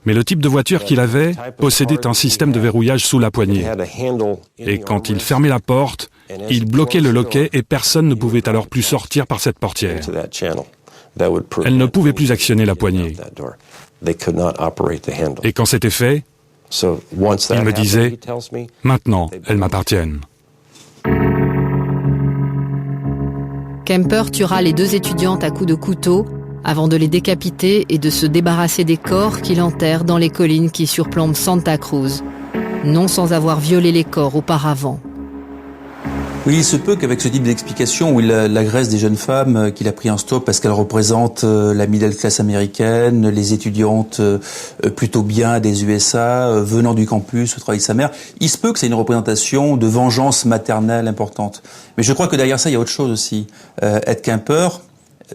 Mais le type de voiture qu'il avait possédait un système de verrouillage sous la poignée. Et quand il fermait la porte, il bloquait le loquet et personne ne pouvait alors plus sortir par cette portière. Elle ne pouvait plus actionner la poignée. Et quand c'était fait, il me disait « Maintenant, elles m'appartiennent ». Kemper tuera les 2 étudiantes à coups de couteau avant de les décapiter et de se débarrasser des corps qu'il enterre dans les collines qui surplombent Santa Cruz, non sans avoir violé les corps auparavant. Oui, il se peut qu'avec ce type d'explication où il agresse des jeunes femmes qu'il a pris en stop parce qu'elles représentent la middle class américaine, les étudiantes plutôt bien des USA, venant du campus, au travail de sa mère, il se peut que c'est une représentation de vengeance maternelle importante. Mais je crois que derrière ça, il y a autre chose aussi. Ed Kemper,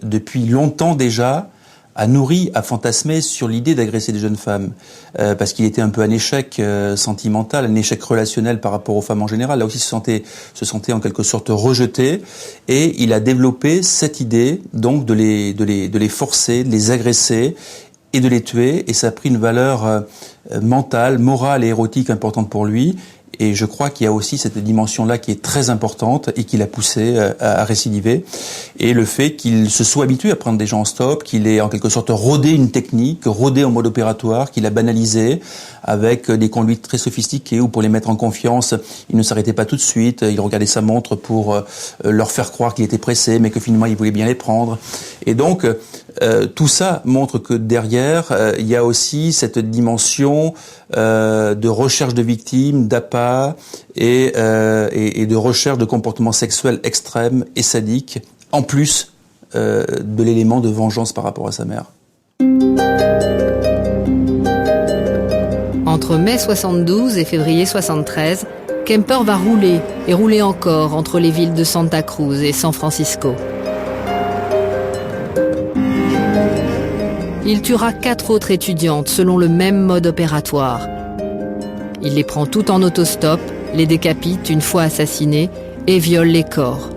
depuis longtemps déjà, a nourri, a fantasmé sur l'idée d'agresser des jeunes femmes, parce qu'il était un peu un échec sentimental, un échec relationnel par rapport aux femmes en général. Là aussi, se sentait en quelque sorte rejeté, et il a développé cette idée donc de les forcer, de les agresser et de les tuer, et ça a pris une valeur mentale, morale et érotique importante pour lui. Et je crois qu'il y a aussi cette dimension-là qui est très importante et qui l'a poussé à récidiver. Et le fait qu'il se soit habitué à prendre des gens en stop, qu'il ait en quelque sorte rodé une technique, rodé en mode opératoire, qu'il a banalisé avec des conduites très sophistiquées où pour les mettre en confiance, il ne s'arrêtait pas tout de suite, il regardait sa montre pour leur faire croire qu'il était pressé, mais que finalement il voulait bien les prendre. Et donc, tout ça montre que derrière, il y a aussi cette dimension de recherche de victimes, d'appât et de recherche de comportements sexuels extrêmes et sadiques, en plus de l'élément de vengeance par rapport à sa mère. Entre mai 72 et février 73, Kemper va rouler et rouler encore entre les villes de Santa Cruz et San Francisco. Il tuera 4 autres étudiantes selon le même mode opératoire. Il les prend toutes en autostop, les décapite une fois assassinées et viole les corps.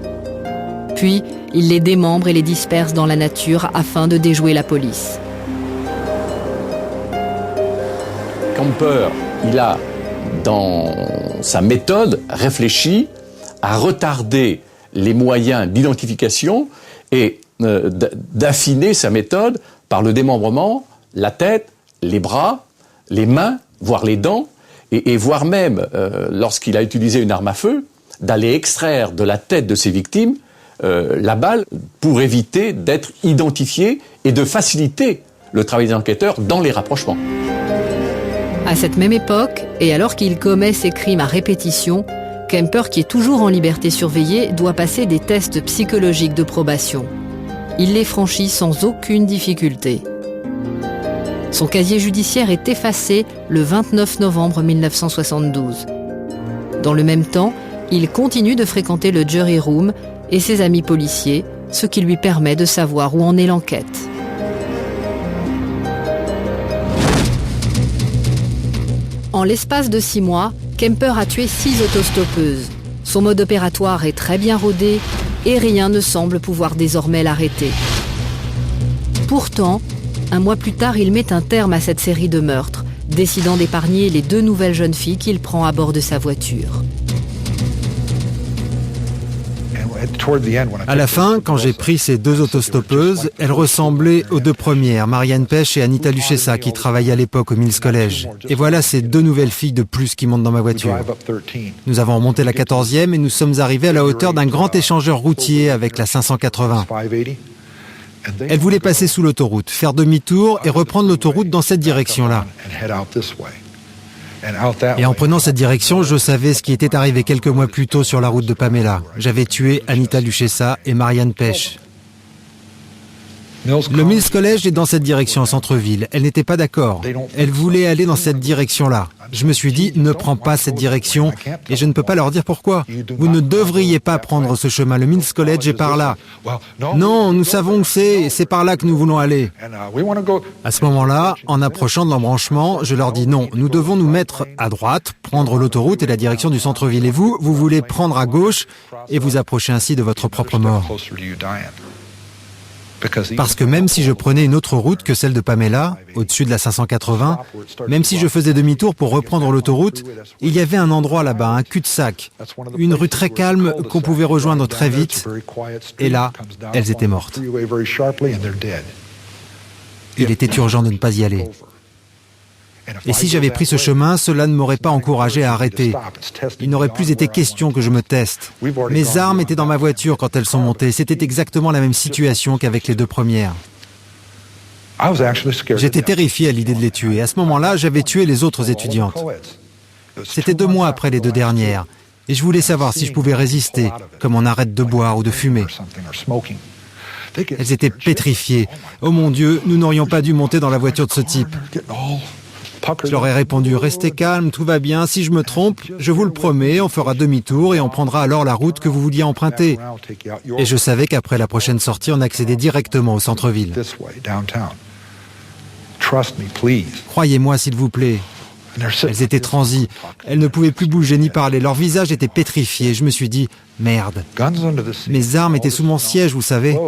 Puis, il les démembre et les disperse dans la nature afin de déjouer la police. Kemper, il a, dans sa méthode, réfléchi à retarder les moyens d'identification et d'affiner sa méthode par le démembrement, la tête, les bras, les mains, voire les dents, et voire même, lorsqu'il a utilisé une arme à feu, d'aller extraire de la tête de ses victimes la balle pour éviter d'être identifié et de faciliter le travail des enquêteurs dans les rapprochements. À cette même époque, et alors qu'il commet ses crimes à répétition, Kemper, qui est toujours en liberté surveillée, doit passer des tests psychologiques de probation. Il les franchit sans aucune difficulté. Son casier judiciaire est effacé le 29 novembre 1972. Dans le même temps, il continue de fréquenter le jury room et ses amis policiers, ce qui lui permet de savoir où en est l'enquête. En l'espace de 6 mois, Kemper a tué 6 autostoppeuses. Son mode opératoire est très bien rodé et rien ne semble pouvoir désormais l'arrêter. Pourtant, un mois plus tard, il met un terme à cette série de meurtres, décidant d'épargner les 2 nouvelles jeunes filles qu'il prend à bord de sa voiture. À la fin, quand j'ai pris ces 2 autostoppeuses, elles ressemblaient aux 2 premières, Marianne Pêche et Anita Luchessa, qui travaillaient à l'époque au Mills College. Et voilà ces 2 nouvelles filles de plus qui montent dans ma voiture. Nous avons remonté la 14e et nous sommes arrivés à la hauteur d'un grand échangeur routier avec la 580. Elles voulaient passer sous l'autoroute, faire demi-tour et reprendre l'autoroute dans cette direction-là. Et en prenant cette direction, je savais ce qui était arrivé quelques mois plus tôt sur la route de Pamela. J'avais tué Anita Luchessa et Marianne Pêche. Le Mills College est dans cette direction en centre-ville. Elles n'étaient pas d'accord. Elles voulaient aller dans cette direction-là. Je me suis dit, ne prends pas cette direction, et je ne peux pas leur dire pourquoi. Vous ne devriez pas prendre ce chemin, le Mills College est par là. Non, nous savons que c'est par là que nous voulons aller. À ce moment-là, en approchant de l'embranchement, je leur dis non, nous devons nous mettre à droite, prendre l'autoroute et la direction du centre-ville. Et vous voulez prendre à gauche et vous approcher ainsi de votre propre mort. Parce que même si je prenais une autre route que celle de Pamela, au-dessus de la 580, même si je faisais demi-tour pour reprendre l'autoroute, il y avait un endroit là-bas, un cul-de-sac, une rue très calme qu'on pouvait rejoindre très vite, et là, elles étaient mortes. Il était urgent de ne pas y aller. Et si j'avais pris ce chemin, cela ne m'aurait pas encouragé à arrêter. Il n'aurait plus été question que je me teste. Mes armes étaient dans ma voiture quand elles sont montées. C'était exactement la même situation qu'avec les deux premières. J'étais terrifié à l'idée de les tuer. À ce moment-là, j'avais tué les autres étudiantes. C'était 2 mois après les 2 dernières. Et je voulais savoir si je pouvais résister, comme on arrête de boire ou de fumer. Elles étaient pétrifiées. Oh mon Dieu, nous n'aurions pas dû monter dans la voiture de ce type. Je leur ai répondu, restez calme, tout va bien, si je me trompe, je vous le promets, on fera demi-tour et on prendra alors la route que vous vouliez emprunter. Et je savais qu'après la prochaine sortie, on accédait directement au centre-ville. Croyez-moi, s'il vous plaît. Elles étaient transies, elles ne pouvaient plus bouger ni parler, leur visage était pétrifié. Je me suis dit, merde, mes armes étaient sous mon siège, vous savez.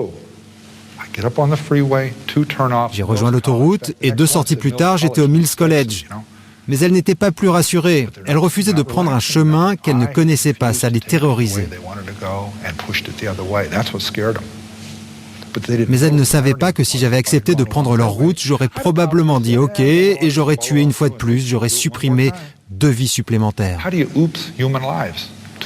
J'ai rejoint l'autoroute et 2 sorties plus tard, j'étais au Mills College. Mais elles n'étaient pas plus rassurées. Elles refusaient de prendre un chemin qu'elles ne connaissaient pas. Ça les terrorisait. Mais elles ne savaient pas que si j'avais accepté de prendre leur route, j'aurais probablement dit OK et j'aurais tué une fois de plus. J'aurais supprimé 2 vies supplémentaires.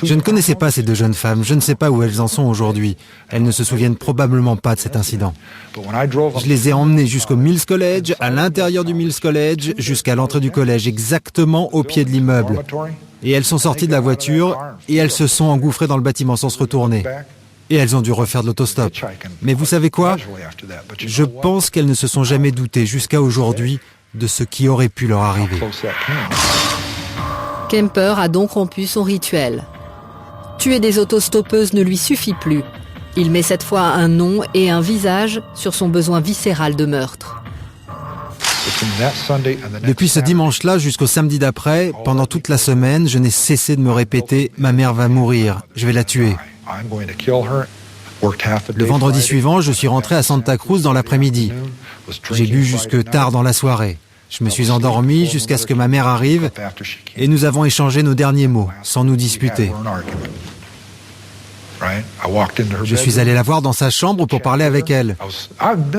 Je ne connaissais pas ces 2 jeunes femmes, je ne sais pas où elles en sont aujourd'hui. Elles ne se souviennent probablement pas de cet incident. Je les ai emmenées jusqu'au Mills College, à l'intérieur du Mills College, jusqu'à l'entrée du collège, exactement au pied de l'immeuble. Et elles sont sorties de la voiture et elles se sont engouffrées dans le bâtiment sans se retourner. Et elles ont dû refaire de l'autostop. Mais vous savez quoi ? Je pense qu'elles ne se sont jamais doutées jusqu'à aujourd'hui de ce qui aurait pu leur arriver. Kemper a donc rompu son rituel. Tuer des autostoppeuses ne lui suffit plus. Il met cette fois un nom et un visage sur son besoin viscéral de meurtre. Depuis ce dimanche-là jusqu'au samedi d'après, pendant toute la semaine, je n'ai cessé de me répéter « Ma mère va mourir, je vais la tuer ». Le vendredi suivant, je suis rentré à Santa Cruz dans l'après-midi. J'ai bu jusque tard dans la soirée. Je me suis endormi jusqu'à ce que ma mère arrive et nous avons échangé nos derniers mots, sans nous disputer. Je suis allé la voir dans sa chambre pour parler avec elle.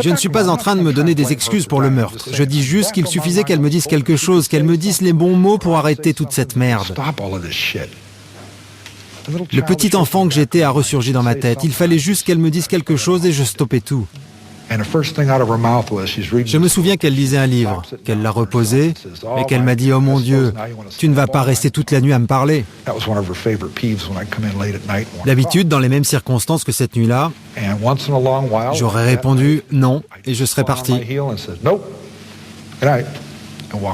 Je ne suis pas en train de me donner des excuses pour le meurtre. Je dis juste qu'il suffisait qu'elle me dise quelque chose, qu'elle me dise les bons mots pour arrêter toute cette merde. Le petit enfant que j'étais a ressurgi dans ma tête. Il fallait juste qu'elle me dise quelque chose et je stoppais tout. Je me souviens qu'elle lisait un livre, qu'elle l'a reposé et qu'elle m'a dit « Oh mon Dieu, tu ne vas pas rester toute la nuit à me parler ». D'habitude, dans les mêmes circonstances que cette nuit-là, j'aurais répondu « Non » et je serais parti.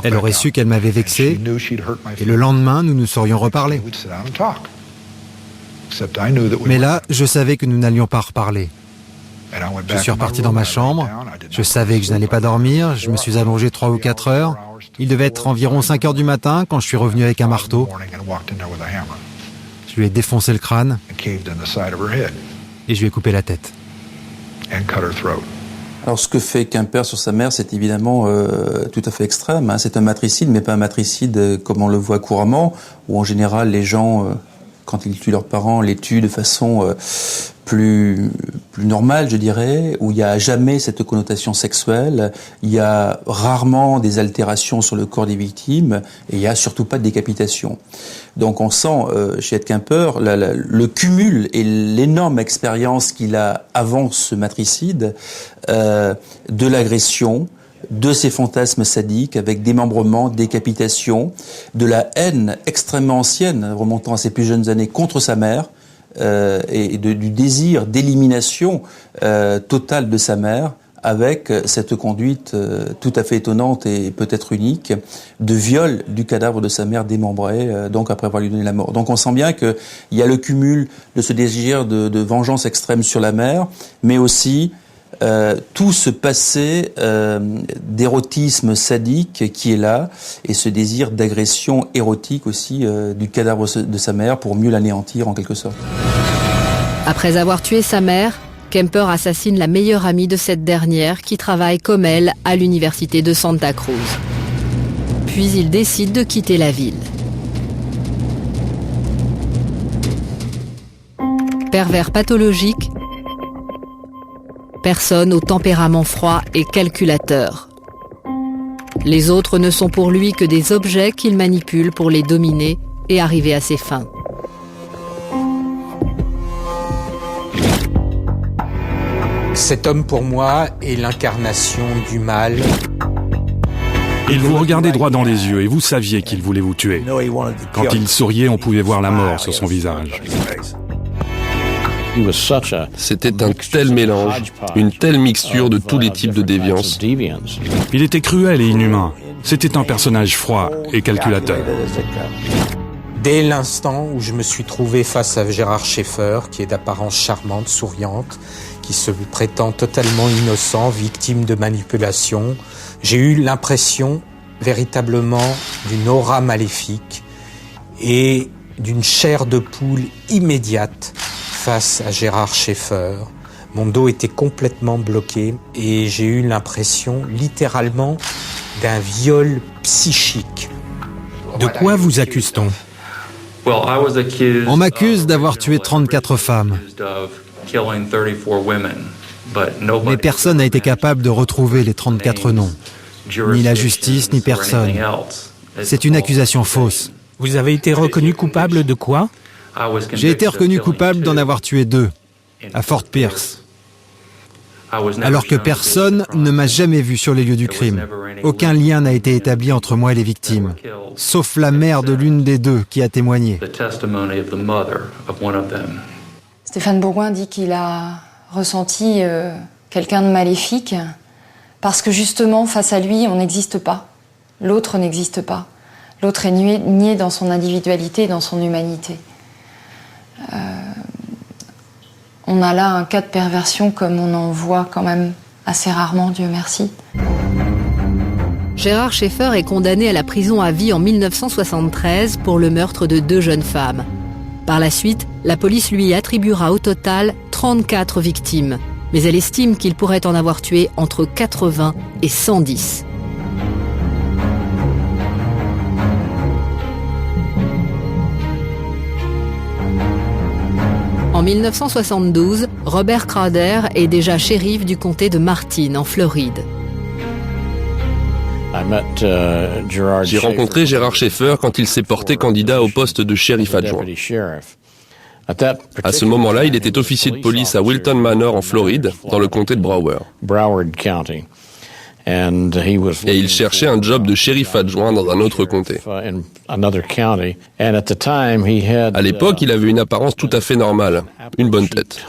Elle aurait su qu'elle m'avait vexé et le lendemain, nous nous serions reparlé. Mais là, je savais que nous n'allions pas reparler. Je suis reparti dans ma chambre, je savais que je n'allais pas dormir, je me suis allongé 3 ou 4 heures. Il devait être environ 5 heures du matin quand je suis revenu avec un marteau. Je lui ai défoncé le crâne et je lui ai coupé la tête. Alors ce que fait Kemper sur sa mère, c'est évidemment tout à fait extrême. Hein. C'est un matricide, mais pas un matricide comme on le voit couramment, où en général les gens, quand ils tuent leurs parents, les tuent de façon plus normale, je dirais, où il n'y a jamais cette connotation sexuelle, il y a rarement des altérations sur le corps des victimes, et il n'y a surtout pas de décapitation. Donc on sent chez Ed Kemper le cumul et l'énorme expérience qu'il a avant ce matricide de l'agression, de ses fantasmes sadiques avec démembrement, décapitation, de la haine extrêmement ancienne remontant à ses plus jeunes années contre sa mère, et du désir d'élimination totale de sa mère avec cette conduite tout à fait étonnante et peut-être unique de viol du cadavre de sa mère démembré, donc après avoir lui donné la mort. Donc on sent bien qu'il y a le cumul de ce désir de vengeance extrême sur la mère, mais aussi tout ce passé d'érotisme sadique qui est là, et ce désir d'agression érotique aussi du cadavre de sa mère pour mieux l'anéantir en quelque sorte. Après avoir tué sa mère, Kemper assassine la meilleure amie de cette dernière qui travaille comme elle à l'université de Santa Cruz. Puis il décide de quitter la ville. Pervers pathologique, personne au tempérament froid et calculateur. Les autres ne sont pour lui que des objets qu'il manipule pour les dominer et arriver à ses fins. Cet homme, pour moi, est l'incarnation du mal. Il vous regardait droit dans les yeux et vous saviez qu'il voulait vous tuer. Quand il souriait, on pouvait voir la mort sur son visage. C'était un tel mélange, une telle mixture de tous les types de déviance. Il était cruel et inhumain. C'était un personnage froid et calculateur. Dès l'instant où je me suis trouvé face à Gérard Schaeffer, qui est d'apparence charmante, souriante, qui se prétend totalement innocent, victime de manipulation, j'ai eu l'impression véritablement d'une aura maléfique et d'une chair de poule immédiate face à Gérard Schaeffer. Mon dos était complètement bloqué et j'ai eu l'impression littéralement d'un viol psychique. De quoi vous accuse-t-on ? On m'accuse d'avoir tué 34 femmes. Mais personne n'a été capable de retrouver les 34 noms. Ni la justice, ni personne. C'est une accusation fausse. Vous avez été reconnu coupable de quoi ? J'ai été reconnu coupable d'en avoir tué 2, à Fort Pierce. Alors que personne ne m'a jamais vu sur les lieux du crime. Aucun lien n'a été établi entre moi et les victimes, sauf la mère de l'une des 2 qui a témoigné. Stéphane Bourgoin dit qu'il a ressenti quelqu'un de maléfique parce que justement, face à lui, on n'existe pas. L'autre n'existe pas. L'autre est nié dans son individualité, dans son humanité. On a là un cas de perversion comme on en voit quand même assez rarement, Dieu merci. Gérard Schaeffer est condamné à la prison à vie en 1973 pour le meurtre de 2 jeunes femmes. Par la suite, la police lui attribuera au total 34 victimes, mais elle estime qu'il pourrait en avoir tué entre 80 et 110. En 1972, Robert Crowder est déjà shérif du comté de Martin, en Floride. J'ai rencontré Gérard Schaeffer quand il s'est porté candidat au poste de shérif adjoint. À ce moment-là, il était officier de police à Wilton Manor en Floride, dans le comté de Broward. Et il cherchait un job de shérif adjoint dans un autre comté. À l'époque, il avait une apparence tout à fait normale, une bonne tête.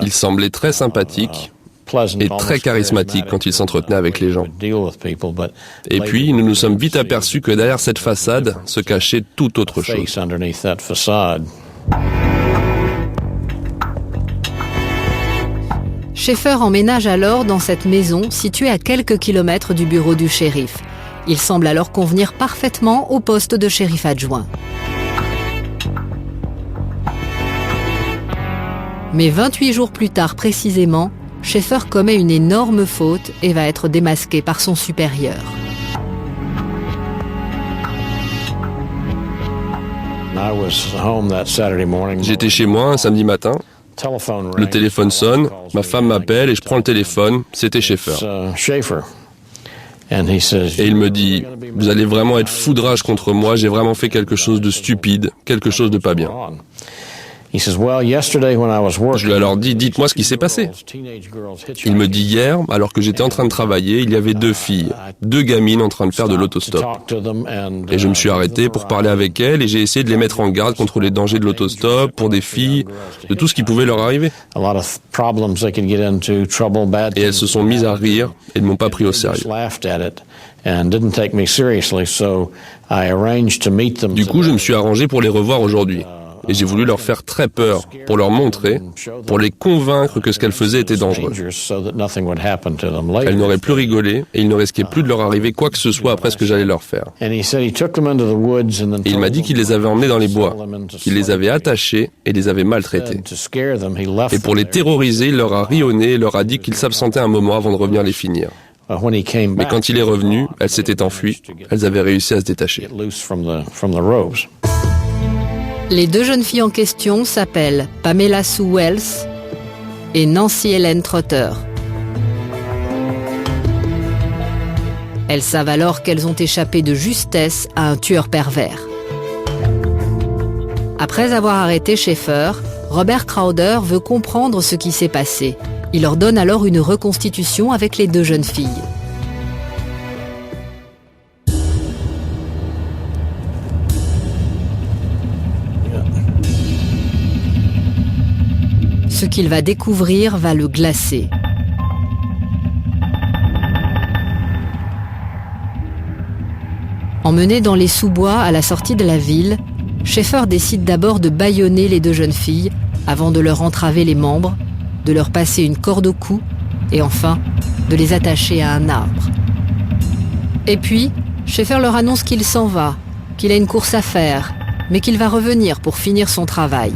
Il semblait très sympathique et très charismatique quand il s'entretenait avec les gens. Et puis, nous nous sommes vite aperçus que derrière cette façade se cachait tout autre chose. Schaeffer emménage alors dans cette maison située à quelques kilomètres du bureau du shérif. Il semble alors convenir parfaitement au poste de shérif adjoint. Mais 28 jours plus tard précisément, Schaeffer commet une énorme faute et va être démasqué par son supérieur. J'étais chez moi un samedi matin. Le téléphone sonne, ma femme m'appelle et je prends le téléphone, c'était Schaeffer. Et il me dit, vous allez vraiment être fou de rage contre moi, j'ai vraiment fait quelque chose de stupide, quelque chose de pas bien. Je lui ai alors dit, dites-moi ce qui s'est passé. Il me dit, hier, alors que j'étais en train de travailler, il y avait 2 filles, 2 gamines en train de faire de l'autostop. Et je me suis arrêté pour parler avec elles et j'ai essayé de les mettre en garde contre les dangers de l'autostop, pour des filles, de tout ce qui pouvait leur arriver. Et elles se sont mises à rire et ne m'ont pas pris au sérieux. Du coup, je me suis arrangé pour les revoir aujourd'hui. Et j'ai voulu leur faire très peur, pour leur montrer, pour les convaincre que ce qu'elles faisaient était dangereux. Elles n'auraient plus rigolé et il ne risquait plus de leur arriver quoi que ce soit après ce que j'allais leur faire. Et il m'a dit qu'il les avait emmenés dans les bois, qu'il les avait attachés et les avait maltraités. Et pour les terroriser, il leur a ri au nez et leur a dit qu'il s'absentait un moment avant de revenir les finir. Mais quand il est revenu, elles s'étaient enfuies, elles avaient réussi à se détacher. Les 2 jeunes filles en question s'appellent Pamela Sue Wells et Nancy Ellen Trotter. Elles savent alors qu'elles ont échappé de justesse à un tueur pervers. Après avoir arrêté Schaeffer, Robert Crowder veut comprendre ce qui s'est passé. Il leur donne alors une reconstitution avec les 2 jeunes filles. Ce qu'il va découvrir va le glacer. Emmené dans les sous-bois à la sortie de la ville, Schaeffer décide d'abord de bâillonner les 2 jeunes filles avant de leur entraver les membres, de leur passer une corde au cou et enfin de les attacher à un arbre. Et puis, Schaeffer leur annonce qu'il s'en va, qu'il a une course à faire, mais qu'il va revenir pour finir son travail.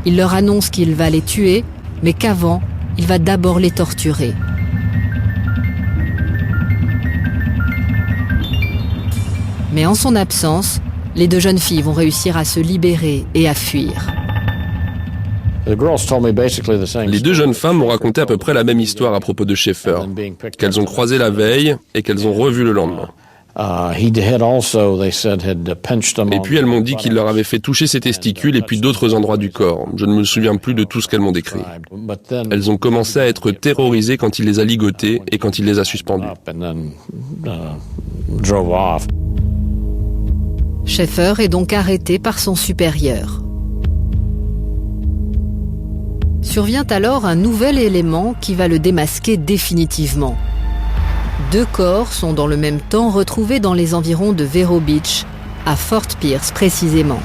Il leur annonce qu'il va les tuer, mais qu'avant, il va d'abord les torturer. Mais en son absence, les 2 jeunes filles vont réussir à se libérer et à fuir. Les 2 jeunes femmes m'ont raconté à peu près la même histoire à propos de Schaeffer, qu'elles ont croisé la veille et qu'elles ont revu le lendemain. Et puis elles m'ont dit qu'il leur avait fait toucher ses testicules et puis d'autres endroits du corps. Je ne me souviens plus de tout ce qu'elles m'ont décrit. Elles ont commencé à être terrorisées quand il les a ligotées et quand il les a suspendues. Schaeffer est donc arrêté par son supérieur. Survient alors un nouvel élément qui va le démasquer définitivement. 2 corps sont dans le même temps retrouvés dans les environs de Vero Beach, à Fort Pierce précisément.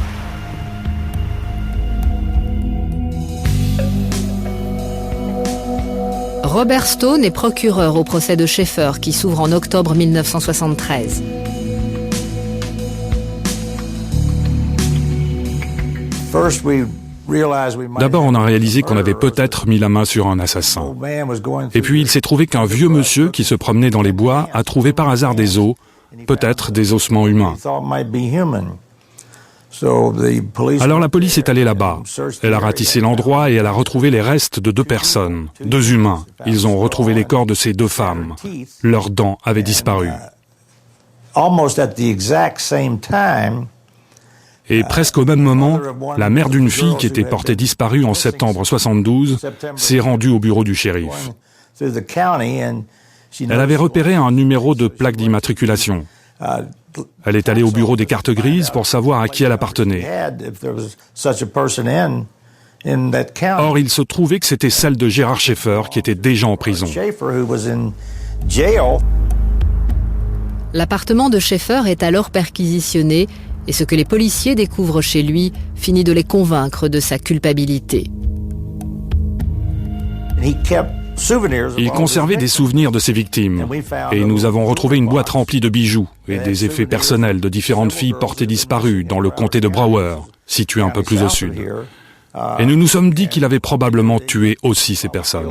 Robert Stone est procureur au procès de Schaeffer qui s'ouvre en octobre 1973. D'abord, on a réalisé qu'on avait peut-être mis la main sur un assassin. Et puis, il s'est trouvé qu'un vieux monsieur qui se promenait dans les bois a trouvé par hasard des os, peut-être des ossements humains. Alors la police est allée là-bas. Elle a ratissé l'endroit et elle a retrouvé les restes de 2 personnes, 2 humains. Ils ont retrouvé les corps de ces 2 femmes. Leurs dents avaient disparu. Et presque au même moment, la mère d'une fille qui était portée disparue en septembre 72 s'est rendue au bureau du shérif. Elle avait repéré un numéro de plaque d'immatriculation. Elle est allée au bureau des cartes grises pour savoir à qui elle appartenait. Or, il se trouvait que c'était celle de Gérard Schaeffer qui était déjà en prison. L'appartement de Schaeffer est alors perquisitionné et ce que les policiers découvrent chez lui finit de les convaincre de sa culpabilité. Il conservait des souvenirs de ses victimes et nous avons retrouvé une boîte remplie de bijoux et des effets personnels de différentes filles portées disparues dans le comté de Broward, situé un peu plus au sud. Et nous nous sommes dit qu'il avait probablement tué aussi ces personnes.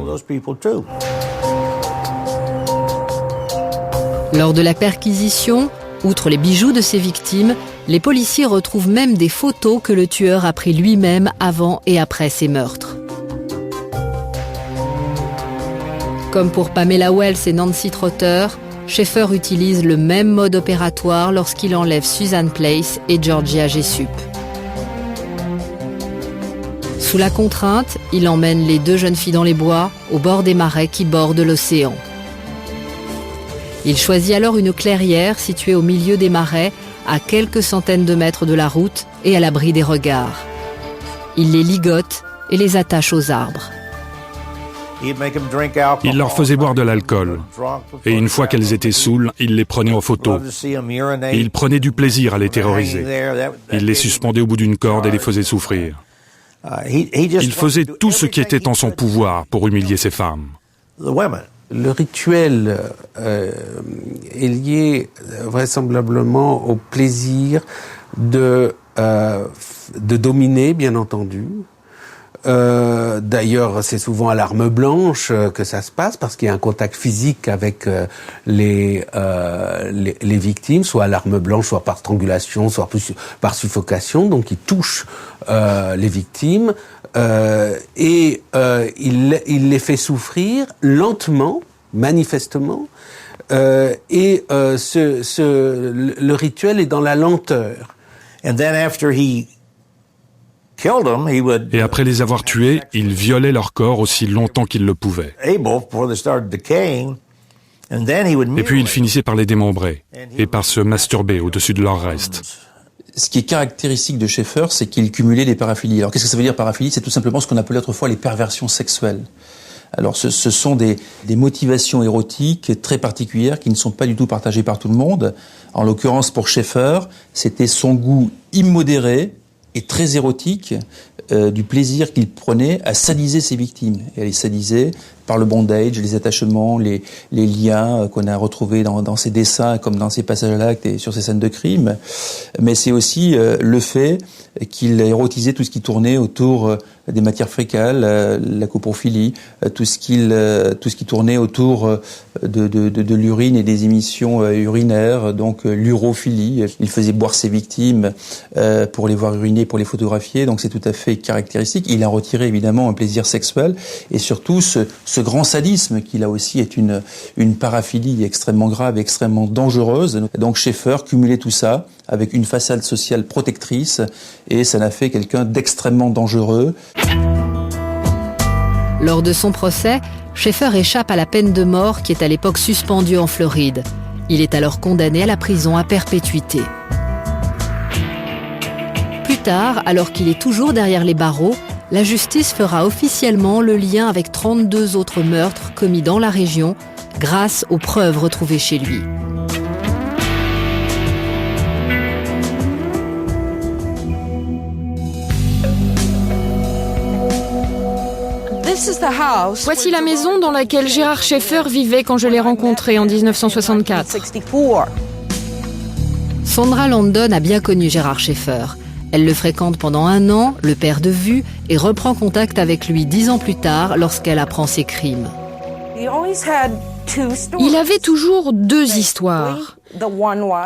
Lors de la perquisition, outre les bijoux de ses victimes, les policiers retrouvent même des photos que le tueur a prises lui-même avant et après ses meurtres. Comme pour Pamela Wells et Nancy Trotter, Schaeffer utilise le même mode opératoire lorsqu'il enlève Susan Place et Georgia Jessup. Sous la contrainte, il emmène les 2 jeunes filles dans les bois, au bord des marais qui bordent l'océan. Il choisit alors une clairière située au milieu des marais, à quelques centaines de mètres de la route et à l'abri des regards. Il les ligote et les attache aux arbres. Il leur faisait boire de l'alcool. Et une fois qu'elles étaient saoules, il les prenait en photo. Et il prenait du plaisir à les terroriser. Il les suspendait au bout d'une corde et les faisait souffrir. Il faisait tout ce qui était en son pouvoir pour humilier ces femmes. Le rituel est lié vraisemblablement au plaisir de dominer, bien entendu. D'ailleurs, c'est souvent à l'arme blanche que ça se passe, parce qu'il y a un contact physique avec les victimes, soit à l'arme blanche, soit par strangulation, soit par suffocation. Donc, il touche les victimes et il les fait souffrir lentement, manifestement. Et le rituel est dans la lenteur. Et après les avoir tués, il violait leur corps aussi longtemps qu'il le pouvait. Et puis il finissait par les démembrer et par se masturber au-dessus de leurs restes. Ce qui est caractéristique de Schaeffer, c'est qu'il cumulait les paraphilies. Alors qu'est-ce que ça veut dire paraphilie? C'est tout simplement ce qu'on appelait autrefois les perversions sexuelles. Alors ce sont des motivations érotiques très particulières qui ne sont pas du tout partagées par tout le monde. En l'occurrence pour Schaeffer, c'était son goût immodéré et très érotique du plaisir qu'il prenait à sadiser ses victimes. Et à les sadiser par le bondage, les attachements, les liens qu'on a retrouvés dans ses dessins, comme dans ses passages à l'acte et sur ses scènes de crime. Mais c'est aussi le fait qu'il érotisait tout ce qui tournait autour des matières fécales, la coprophilie, tout ce qui tournait autour de l'urine et des émissions urinaires, donc l'urophilie. Il faisait boire ses victimes pour les voir uriner, pour les photographier, donc c'est tout à fait caractéristique. Il a retiré évidemment un plaisir sexuel et surtout ce grand sadisme qui là aussi est une paraphilie extrêmement grave et extrêmement dangereuse. Donc Schaeffer cumulait tout ça avec une façade sociale protectrice et ça n'a fait quelqu'un d'extrêmement dangereux. Lors de son procès, Schaeffer échappe à la peine de mort qui est à l'époque suspendue en Floride. Il est alors condamné à la prison à perpétuité. Plus tard, alors qu'il est toujours derrière les barreaux, la justice fera officiellement le lien avec 32 autres meurtres commis dans la région grâce aux preuves retrouvées chez lui. Voici la maison dans laquelle Gérard Schaeffer vivait quand je l'ai rencontré en 1964. Sandra Landon a bien connu Gérard Schaeffer. Elle le fréquente pendant 1 an, le perd de vue et reprend contact avec lui 10 ans plus tard lorsqu'elle apprend ses crimes. Il avait toujours 2 histoires.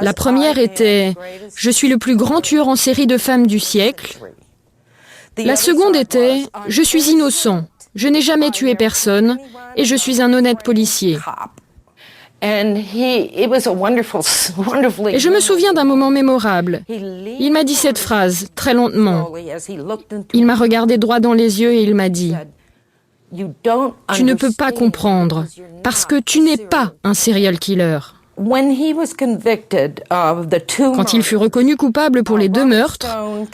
La première était « Je suis le plus grand tueur en série de femmes du siècle ». La seconde était « Je suis innocent, je n'ai jamais tué personne et je suis un honnête policier ». Et je me souviens d'un moment mémorable. Il m'a dit cette phrase, très lentement. Il m'a regardé droit dans les yeux et il m'a dit « Tu ne peux pas comprendre, parce que tu n'es pas un serial killer ». Quand il fut reconnu coupable pour les 2 meurtres,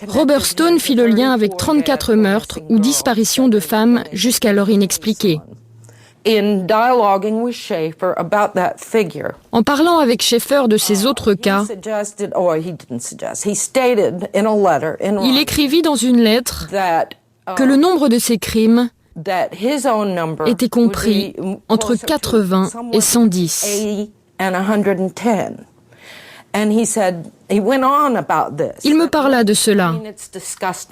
Robert Stone fit le lien avec 34 meurtres ou disparitions de femmes jusqu'alors inexpliquées. En parlant avec Schaeffer de ces autres cas, il écrivit dans une lettre que le nombre de ses crimes était compris entre 80 et 110. Il me parla de cela.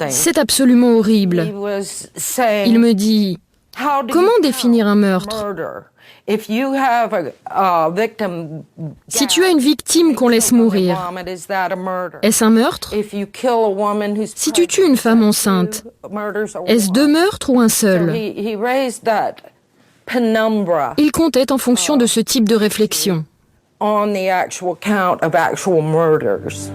C'est absolument horrible. Il me dit, comment définir un meurtre? Si tu as une victime qu'on laisse mourir, est-ce un meurtre? Si tu tues une femme enceinte, est-ce 2 meurtres ou un seul? Il comptait en fonction de ce type de réflexion. on the actual count of actual murders.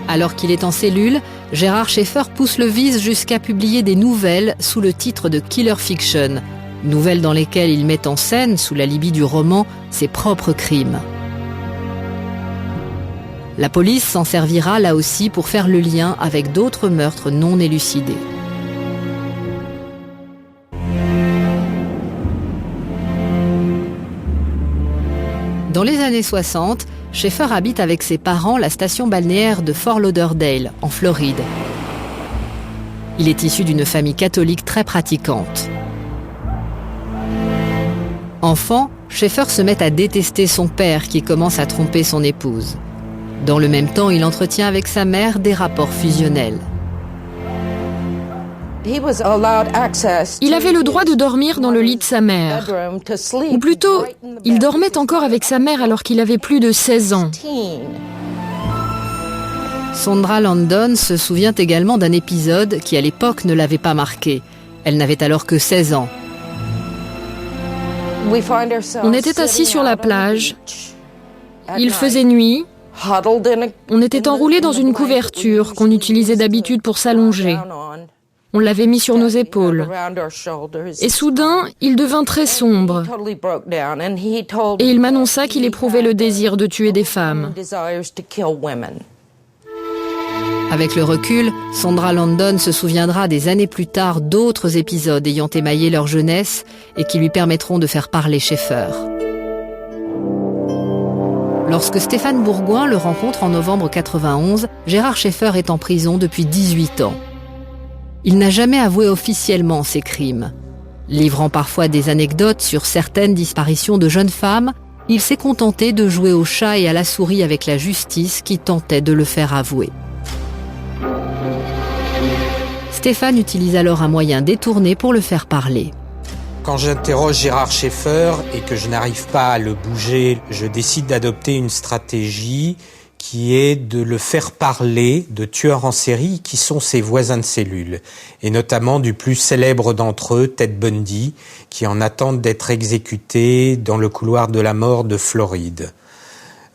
Alors qu'il est en cellule, Gérard Schaeffer pousse le vice jusqu'à publier des nouvelles sous le titre de Killer Fiction, nouvelles dans lesquelles il met en scène, sous l'alibi du roman, ses propres crimes. La police s'en servira là aussi pour faire le lien avec d'autres meurtres non élucidés. Dans les années 60, Schaeffer habite avec ses parents la station balnéaire de Fort Lauderdale, en Floride. Il est issu d'une famille catholique très pratiquante. Enfant, Schaeffer se met à détester son père qui commence à tromper son épouse. Dans le même temps, il entretient avec sa mère des rapports fusionnels. Il avait le droit de dormir dans le lit de sa mère. Ou plutôt, il dormait encore avec sa mère alors qu'il avait plus de 16 ans. Sondra Landon se souvient également d'un épisode qui à l'époque ne l'avait pas marqué. Elle n'avait alors que 16 ans. On était assis sur la plage. Il faisait nuit. On était enroulés dans une couverture qu'on utilisait d'habitude pour s'allonger. On l'avait mis sur nos épaules. Et soudain, il devint très sombre. Et il m'annonça qu'il éprouvait le désir de tuer des femmes. Avec le recul, Sondra Landon se souviendra des années plus tard d'autres épisodes ayant émaillé leur jeunesse et qui lui permettront de faire parler Schaeffer. Lorsque Stéphane Bourgoin le rencontre en novembre 91, Gérard Schaeffer est en prison depuis 18 ans. Il n'a jamais avoué officiellement ses crimes. Livrant parfois des anecdotes sur certaines disparitions de jeunes femmes, il s'est contenté de jouer au chat et à la souris avec la justice qui tentait de le faire avouer. Stéphane utilise alors un moyen détourné pour le faire parler. Quand j'interroge Gérard Schaeffer et que je n'arrive pas à le bouger, je décide d'adopter une stratégie qui est de le faire parler de tueurs en série qui sont ses voisins de cellule, et notamment du plus célèbre d'entre eux, Ted Bundy, qui en attend d'être exécuté dans le couloir de la mort de Floride.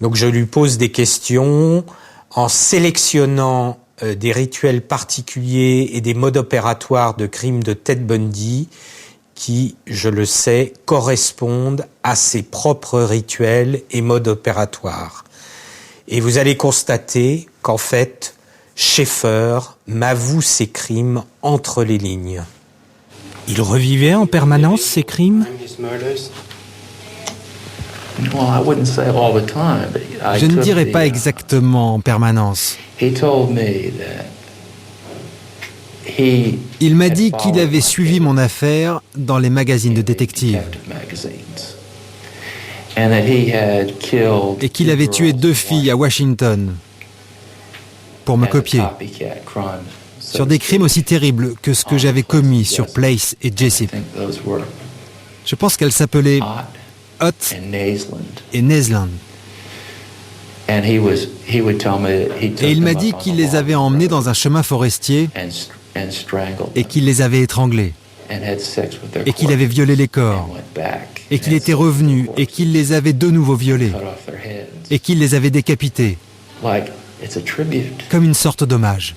Donc je lui pose des questions en sélectionnant des rituels particuliers et des modes opératoires de crimes de Ted Bundy qui, je le sais, correspondent à ses propres rituels et modes opératoires. Et vous allez constater qu'en fait, Schaeffer m'avoue ses crimes entre les lignes. Il revivait en permanence ses crimes ? Je ne dirais pas exactement en permanence. Il m'a dit qu'il avait suivi mon affaire dans les magazines de détectives et qu'il avait tué 2 filles à Washington pour me copier sur des crimes aussi terribles que ce que j'avais commis sur Place et Jessup. Je pense qu'elles s'appelaient Ott et Naisland. Et il m'a dit qu'il les avait emmenées dans un chemin forestier et qu'il les avait étranglées et qu'il avait violé les corps et qu'il était revenu et qu'il les avait de nouveau violées et qu'il les avait décapitées comme une sorte d'hommage.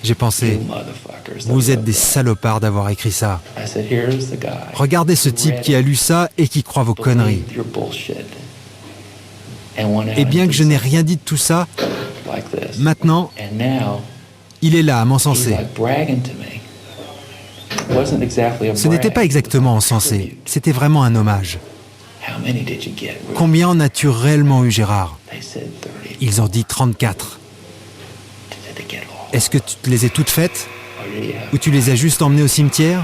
J'ai pensé, vous êtes des salopards d'avoir écrit ça. Regardez ce type qui a lu ça et qui croit vos conneries. Et bien que je n'ai rien dit de tout ça, maintenant, il est là à m'encenser. Ce n'était pas exactement encensé, c'était vraiment un hommage. Combien en as-tu réellement eu, Gérard? Ils ont dit 34. Est-ce que tu te les as toutes faites? Ou tu les as juste emmenées au cimetière?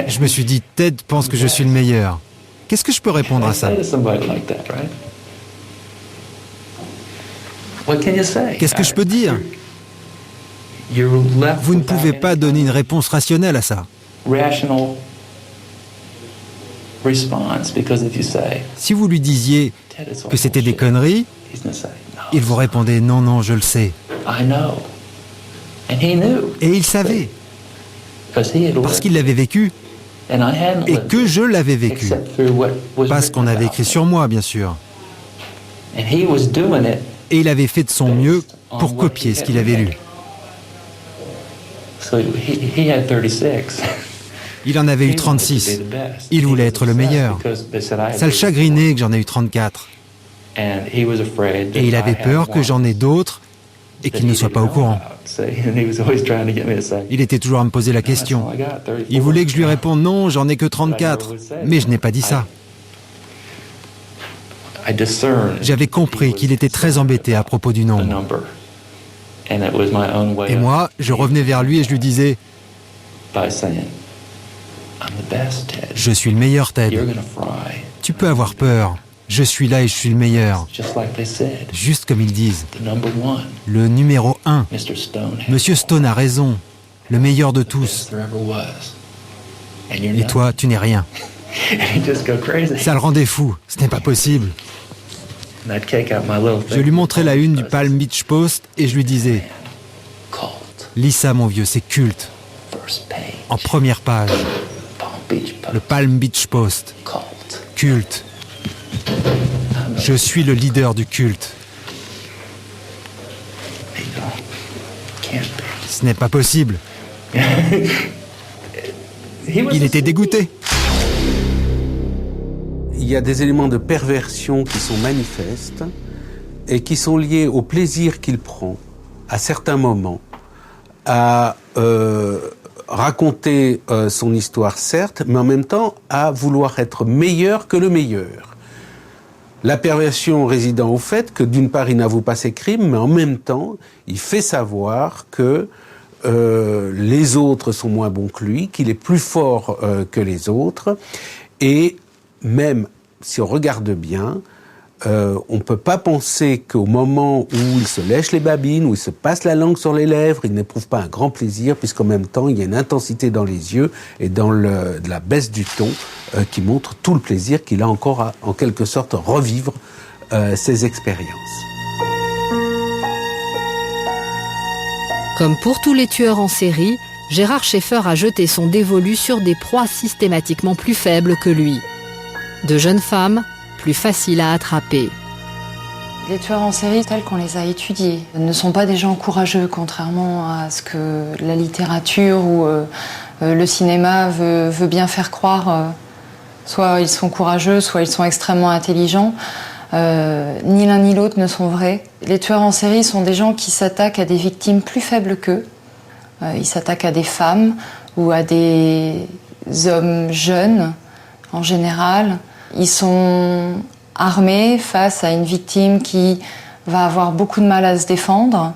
Je me suis dit, Ted pense que je suis le meilleur. Qu'est-ce que je peux répondre à ça? Qu'est-ce que je peux dire? Vous ne pouvez pas donner une réponse rationnelle à ça. Si vous lui disiez que c'était des conneries, il vous répondait non, non, je le sais. Et il savait. parce qu'il l'avait vécu et que je l'avais vécu. Pas ce qu'on avait écrit sur moi, bien sûr. Et il avait fait de son mieux pour copier ce qu'il avait lu. Il en avait eu 36. Il voulait être le meilleur. Ça le chagrinait que j'en ai eu 34. Et il avait peur que j'en ai d'autres et qu'il ne soit pas au courant. Il était toujours à me poser la question. Il voulait que je lui réponde non, j'en ai que 34. Mais je n'ai pas dit ça. J'avais compris qu'il était très embêté à propos du nombre. Et moi, je revenais vers lui et je lui disais « Je suis le meilleur, Ted. Tu peux avoir peur. Je suis là et je suis le meilleur. » Juste comme ils disent. Le numéro 1. Monsieur Stone a raison. Le meilleur de tous. Et toi, tu n'es rien. Ça le rendait fou. Ce n'est pas possible. Je lui montrais la une du Palm Beach Post et je lui disais « Lis ça, mon vieux, c'est culte. En première page. Le Palm Beach Post. Culte. Je suis le leader du culte. » Ce n'est pas possible. Il était dégoûté. Il y a des éléments de perversion qui sont manifestes et qui sont liés au plaisir qu'il prend à certains moments à raconter son histoire, certes, mais en même temps à vouloir être meilleur que le meilleur. La perversion résidant au fait que d'une part il n'avoue pas ses crimes, mais en même temps il fait savoir que les autres sont moins bons que lui, qu'il est plus fort que les autres, et même si on regarde bien, on ne peut pas penser qu'au moment où il se lèche les babines, où il se passe la langue sur les lèvres, il n'éprouve pas un grand plaisir, puisqu'en même temps, il y a une intensité dans les yeux et dans de la baisse du ton qui montre tout le plaisir qu'il a encore à, en quelque sorte, revivre ses expériences. Comme pour tous les tueurs en série, Gérard Schaeffer a jeté son dévolu sur des proies systématiquement plus faibles que lui. De jeunes femmes, plus faciles à attraper. Les tueurs en série, tels qu'on les a étudiés, ne sont pas des gens courageux, contrairement à ce que la littérature ou le cinéma veut bien faire croire. Soit ils sont courageux, soit ils sont extrêmement intelligents. Ni l'un ni l'autre ne sont vrais. Les tueurs en série sont des gens qui s'attaquent à des victimes plus faibles qu'eux. Ils s'attaquent à des femmes ou à des hommes jeunes, en général. Ils sont armés face à une victime qui va avoir beaucoup de mal à se défendre.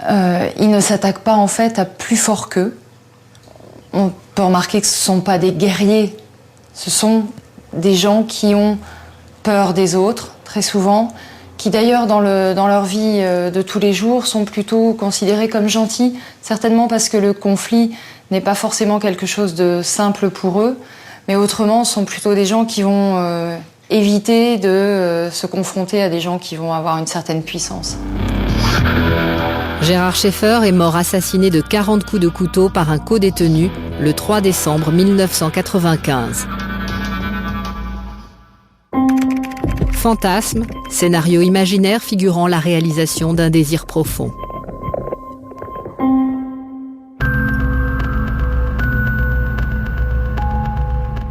Ils ne s'attaquent pas en fait à plus fort qu'eux. On peut remarquer que ce ne sont pas des guerriers. Ce sont des gens qui ont peur des autres, très souvent, qui d'ailleurs dans leur vie de tous les jours sont plutôt considérés comme gentils, certainement parce que le conflit n'est pas forcément quelque chose de simple pour eux, mais autrement sont plutôt des gens qui vont éviter de se confronter à des gens qui vont avoir une certaine puissance. Gérard Schaeffer est mort assassiné de 40 coups de couteau par un codétenu le 3 décembre 1995. Fantasme, scénario imaginaire figurant la réalisation d'un désir profond.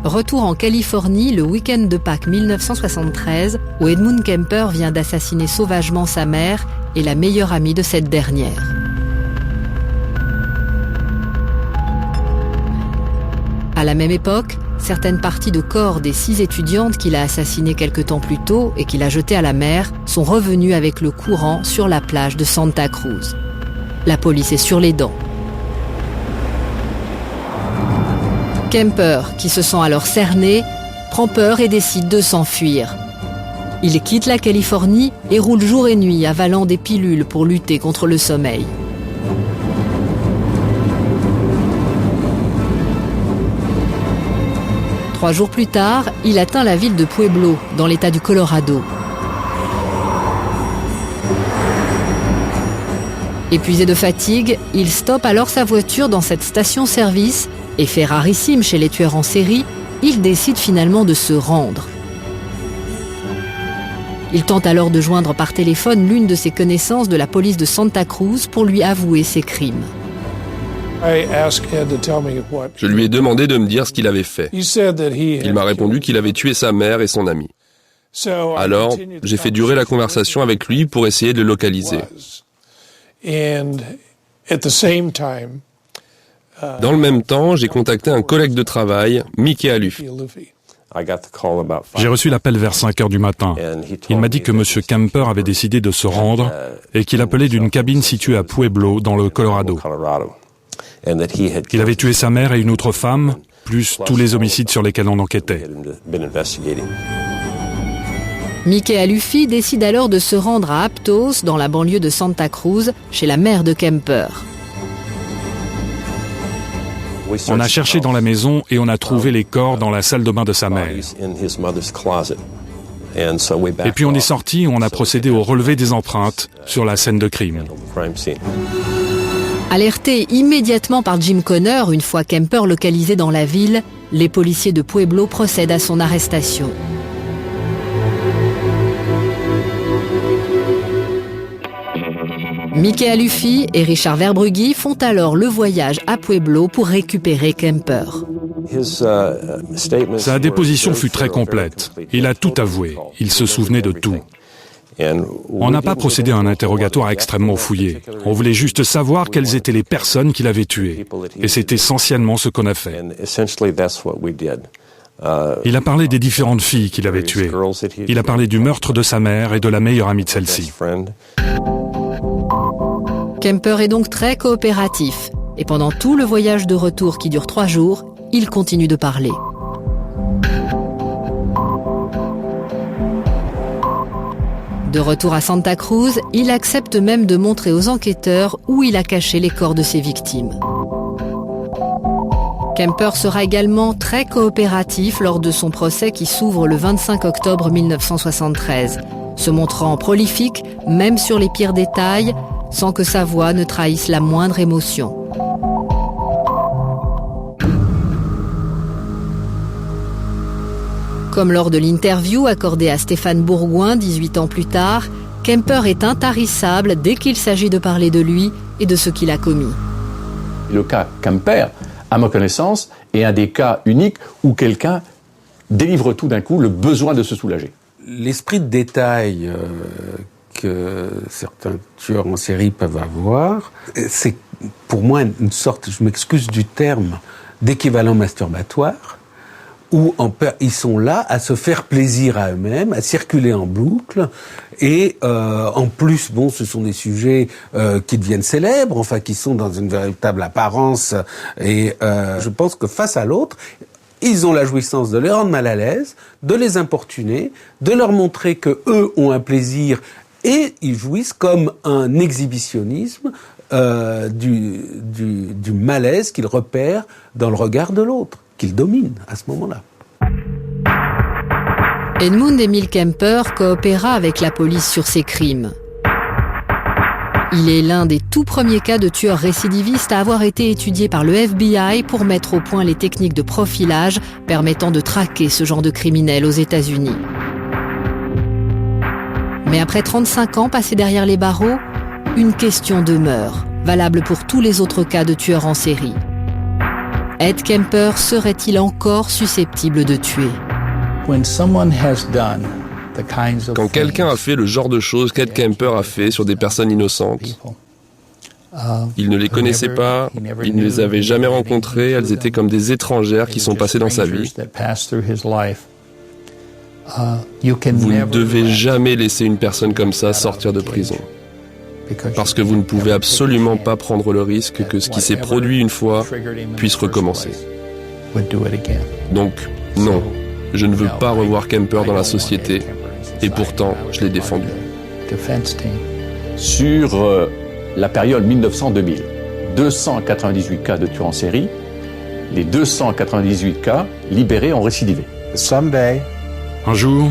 Retour en Californie le week-end de Pâques 1973, où Edmund Kemper vient d'assassiner sauvagement sa mère et la meilleure amie de cette dernière. À la même époque, certaines parties de corps des 6 étudiantes qu'il a assassinées quelque temps plus tôt et qu'il a jetées à la mer sont revenues avec le courant sur la plage de Santa Cruz. La police est sur les dents. Kemper, qui se sent alors cerné, prend peur et décide de s'enfuir. Il quitte la Californie et roule jour et nuit avalant des pilules pour lutter contre le sommeil. Trois jours plus tard, il atteint la ville de Pueblo, dans l'état du Colorado. Épuisé de fatigue, il stoppe alors sa voiture dans cette station-service et, fait rarissime chez les tueurs en série, il décide finalement de se rendre. Il tente alors de joindre par téléphone l'une de ses connaissances de la police de Santa Cruz pour lui avouer ses crimes. Je lui ai demandé de me dire ce qu'il avait fait. Il m'a répondu qu'il avait tué sa mère et son ami. Alors, j'ai fait durer la conversation avec lui pour essayer de le localiser. Dans le même temps, j'ai contacté un collègue de travail, Mickey Alufi. J'ai reçu l'appel vers 5 heures du matin. Il m'a dit que M. Kemper avait décidé de se rendre et qu'il appelait d'une cabine située à Pueblo, dans le Colorado. Il avait tué sa mère et une autre femme, plus tous les homicides sur lesquels on enquêtait. Mickey Alufi décide alors de se rendre à Aptos, dans la banlieue de Santa Cruz, chez la mère de Kemper. On a cherché dans la maison et on a trouvé les corps dans la salle de bain de sa mère. Et puis on est sorti et on a procédé au relevé des empreintes sur la scène de crime. Alertés immédiatement par Jim Conner, une fois Kemper localisé dans la ville, les policiers de Pueblo procèdent à son arrestation. Mickey Alufi et Richard Verbrugge font alors le voyage à Pueblo pour récupérer Kemper. Sa déposition fut très complète. Il a tout avoué. Il se souvenait de tout. On n'a pas procédé à un interrogatoire extrêmement fouillé. On voulait juste savoir quelles étaient les personnes qu'il avait tuées. Et c'est essentiellement ce qu'on a fait. Il a parlé des différentes filles qu'il avait tuées. Il a parlé du meurtre de sa mère et de la meilleure amie de celle-ci. Kemper est donc très coopératif. Et pendant tout le voyage de retour qui dure 3 jours, il continue de parler. De retour à Santa Cruz, il accepte même de montrer aux enquêteurs où il a caché les corps de ses victimes. Kemper sera également très coopératif lors de son procès qui s'ouvre le 25 octobre 1973, se montrant prolifique, même sur les pires détails, sans que sa voix ne trahisse la moindre émotion. Comme lors de l'interview accordée à Stéphane Bourgoin 18 ans plus tard, Kemper est intarissable dès qu'il s'agit de parler de lui et de ce qu'il a commis. Le cas Kemper, à ma connaissance, est un des cas uniques où quelqu'un délivre tout d'un coup le besoin de se soulager. L'esprit de détail que certains tueurs en série peuvent avoir, c'est pour moi une sorte, je m'excuse du terme, d'équivalent masturbatoire, où ils sont là à se faire plaisir à eux-mêmes, à circuler en boucle, et en plus, bon, ce sont des sujets qui deviennent célèbres, enfin qui sont dans une véritable apparence, et je pense que face à l'autre, ils ont la jouissance de les rendre mal à l'aise, de les importuner, de leur montrer que eux ont un plaisir, et ils jouissent comme un exhibitionnisme du malaise qu'ils repèrent dans le regard de l'autre, qu'ils dominent à ce moment-là. Edmund Emil Kemper coopéra avec la police sur ses crimes. Il est l'un des tout premiers cas de tueurs récidivistes à avoir été étudié par le FBI pour mettre au point les techniques de profilage permettant de traquer ce genre de criminels aux États-Unis. Mais après 35 ans passés derrière les barreaux, une question demeure, valable pour tous les autres cas de tueurs en série. Ed Kemper serait-il encore susceptible de tuer ? Quand quelqu'un a fait le genre de choses qu'Ed Kemper a fait sur des personnes innocentes, il ne les connaissait pas, il ne les avait jamais rencontrées, elles étaient comme des étrangères qui sont passées dans sa vie. Vous ne devez jamais laisser une personne comme ça sortir de prison. Parce que vous ne pouvez absolument pas prendre le risque que ce qui s'est produit une fois puisse recommencer. Donc, non, je ne veux pas revoir Kemper dans la société, et pourtant, je l'ai défendu. Sur la période 1900-2000, 298 cas de tueurs en série, les 298 cas libérés ont récidivé. Un jour,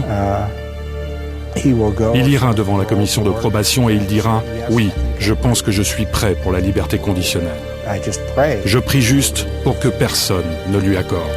Il ira devant la commission de probation et il dira « Oui, je pense que je suis prêt pour la liberté conditionnelle. Je prie juste pour que personne ne lui accorde. »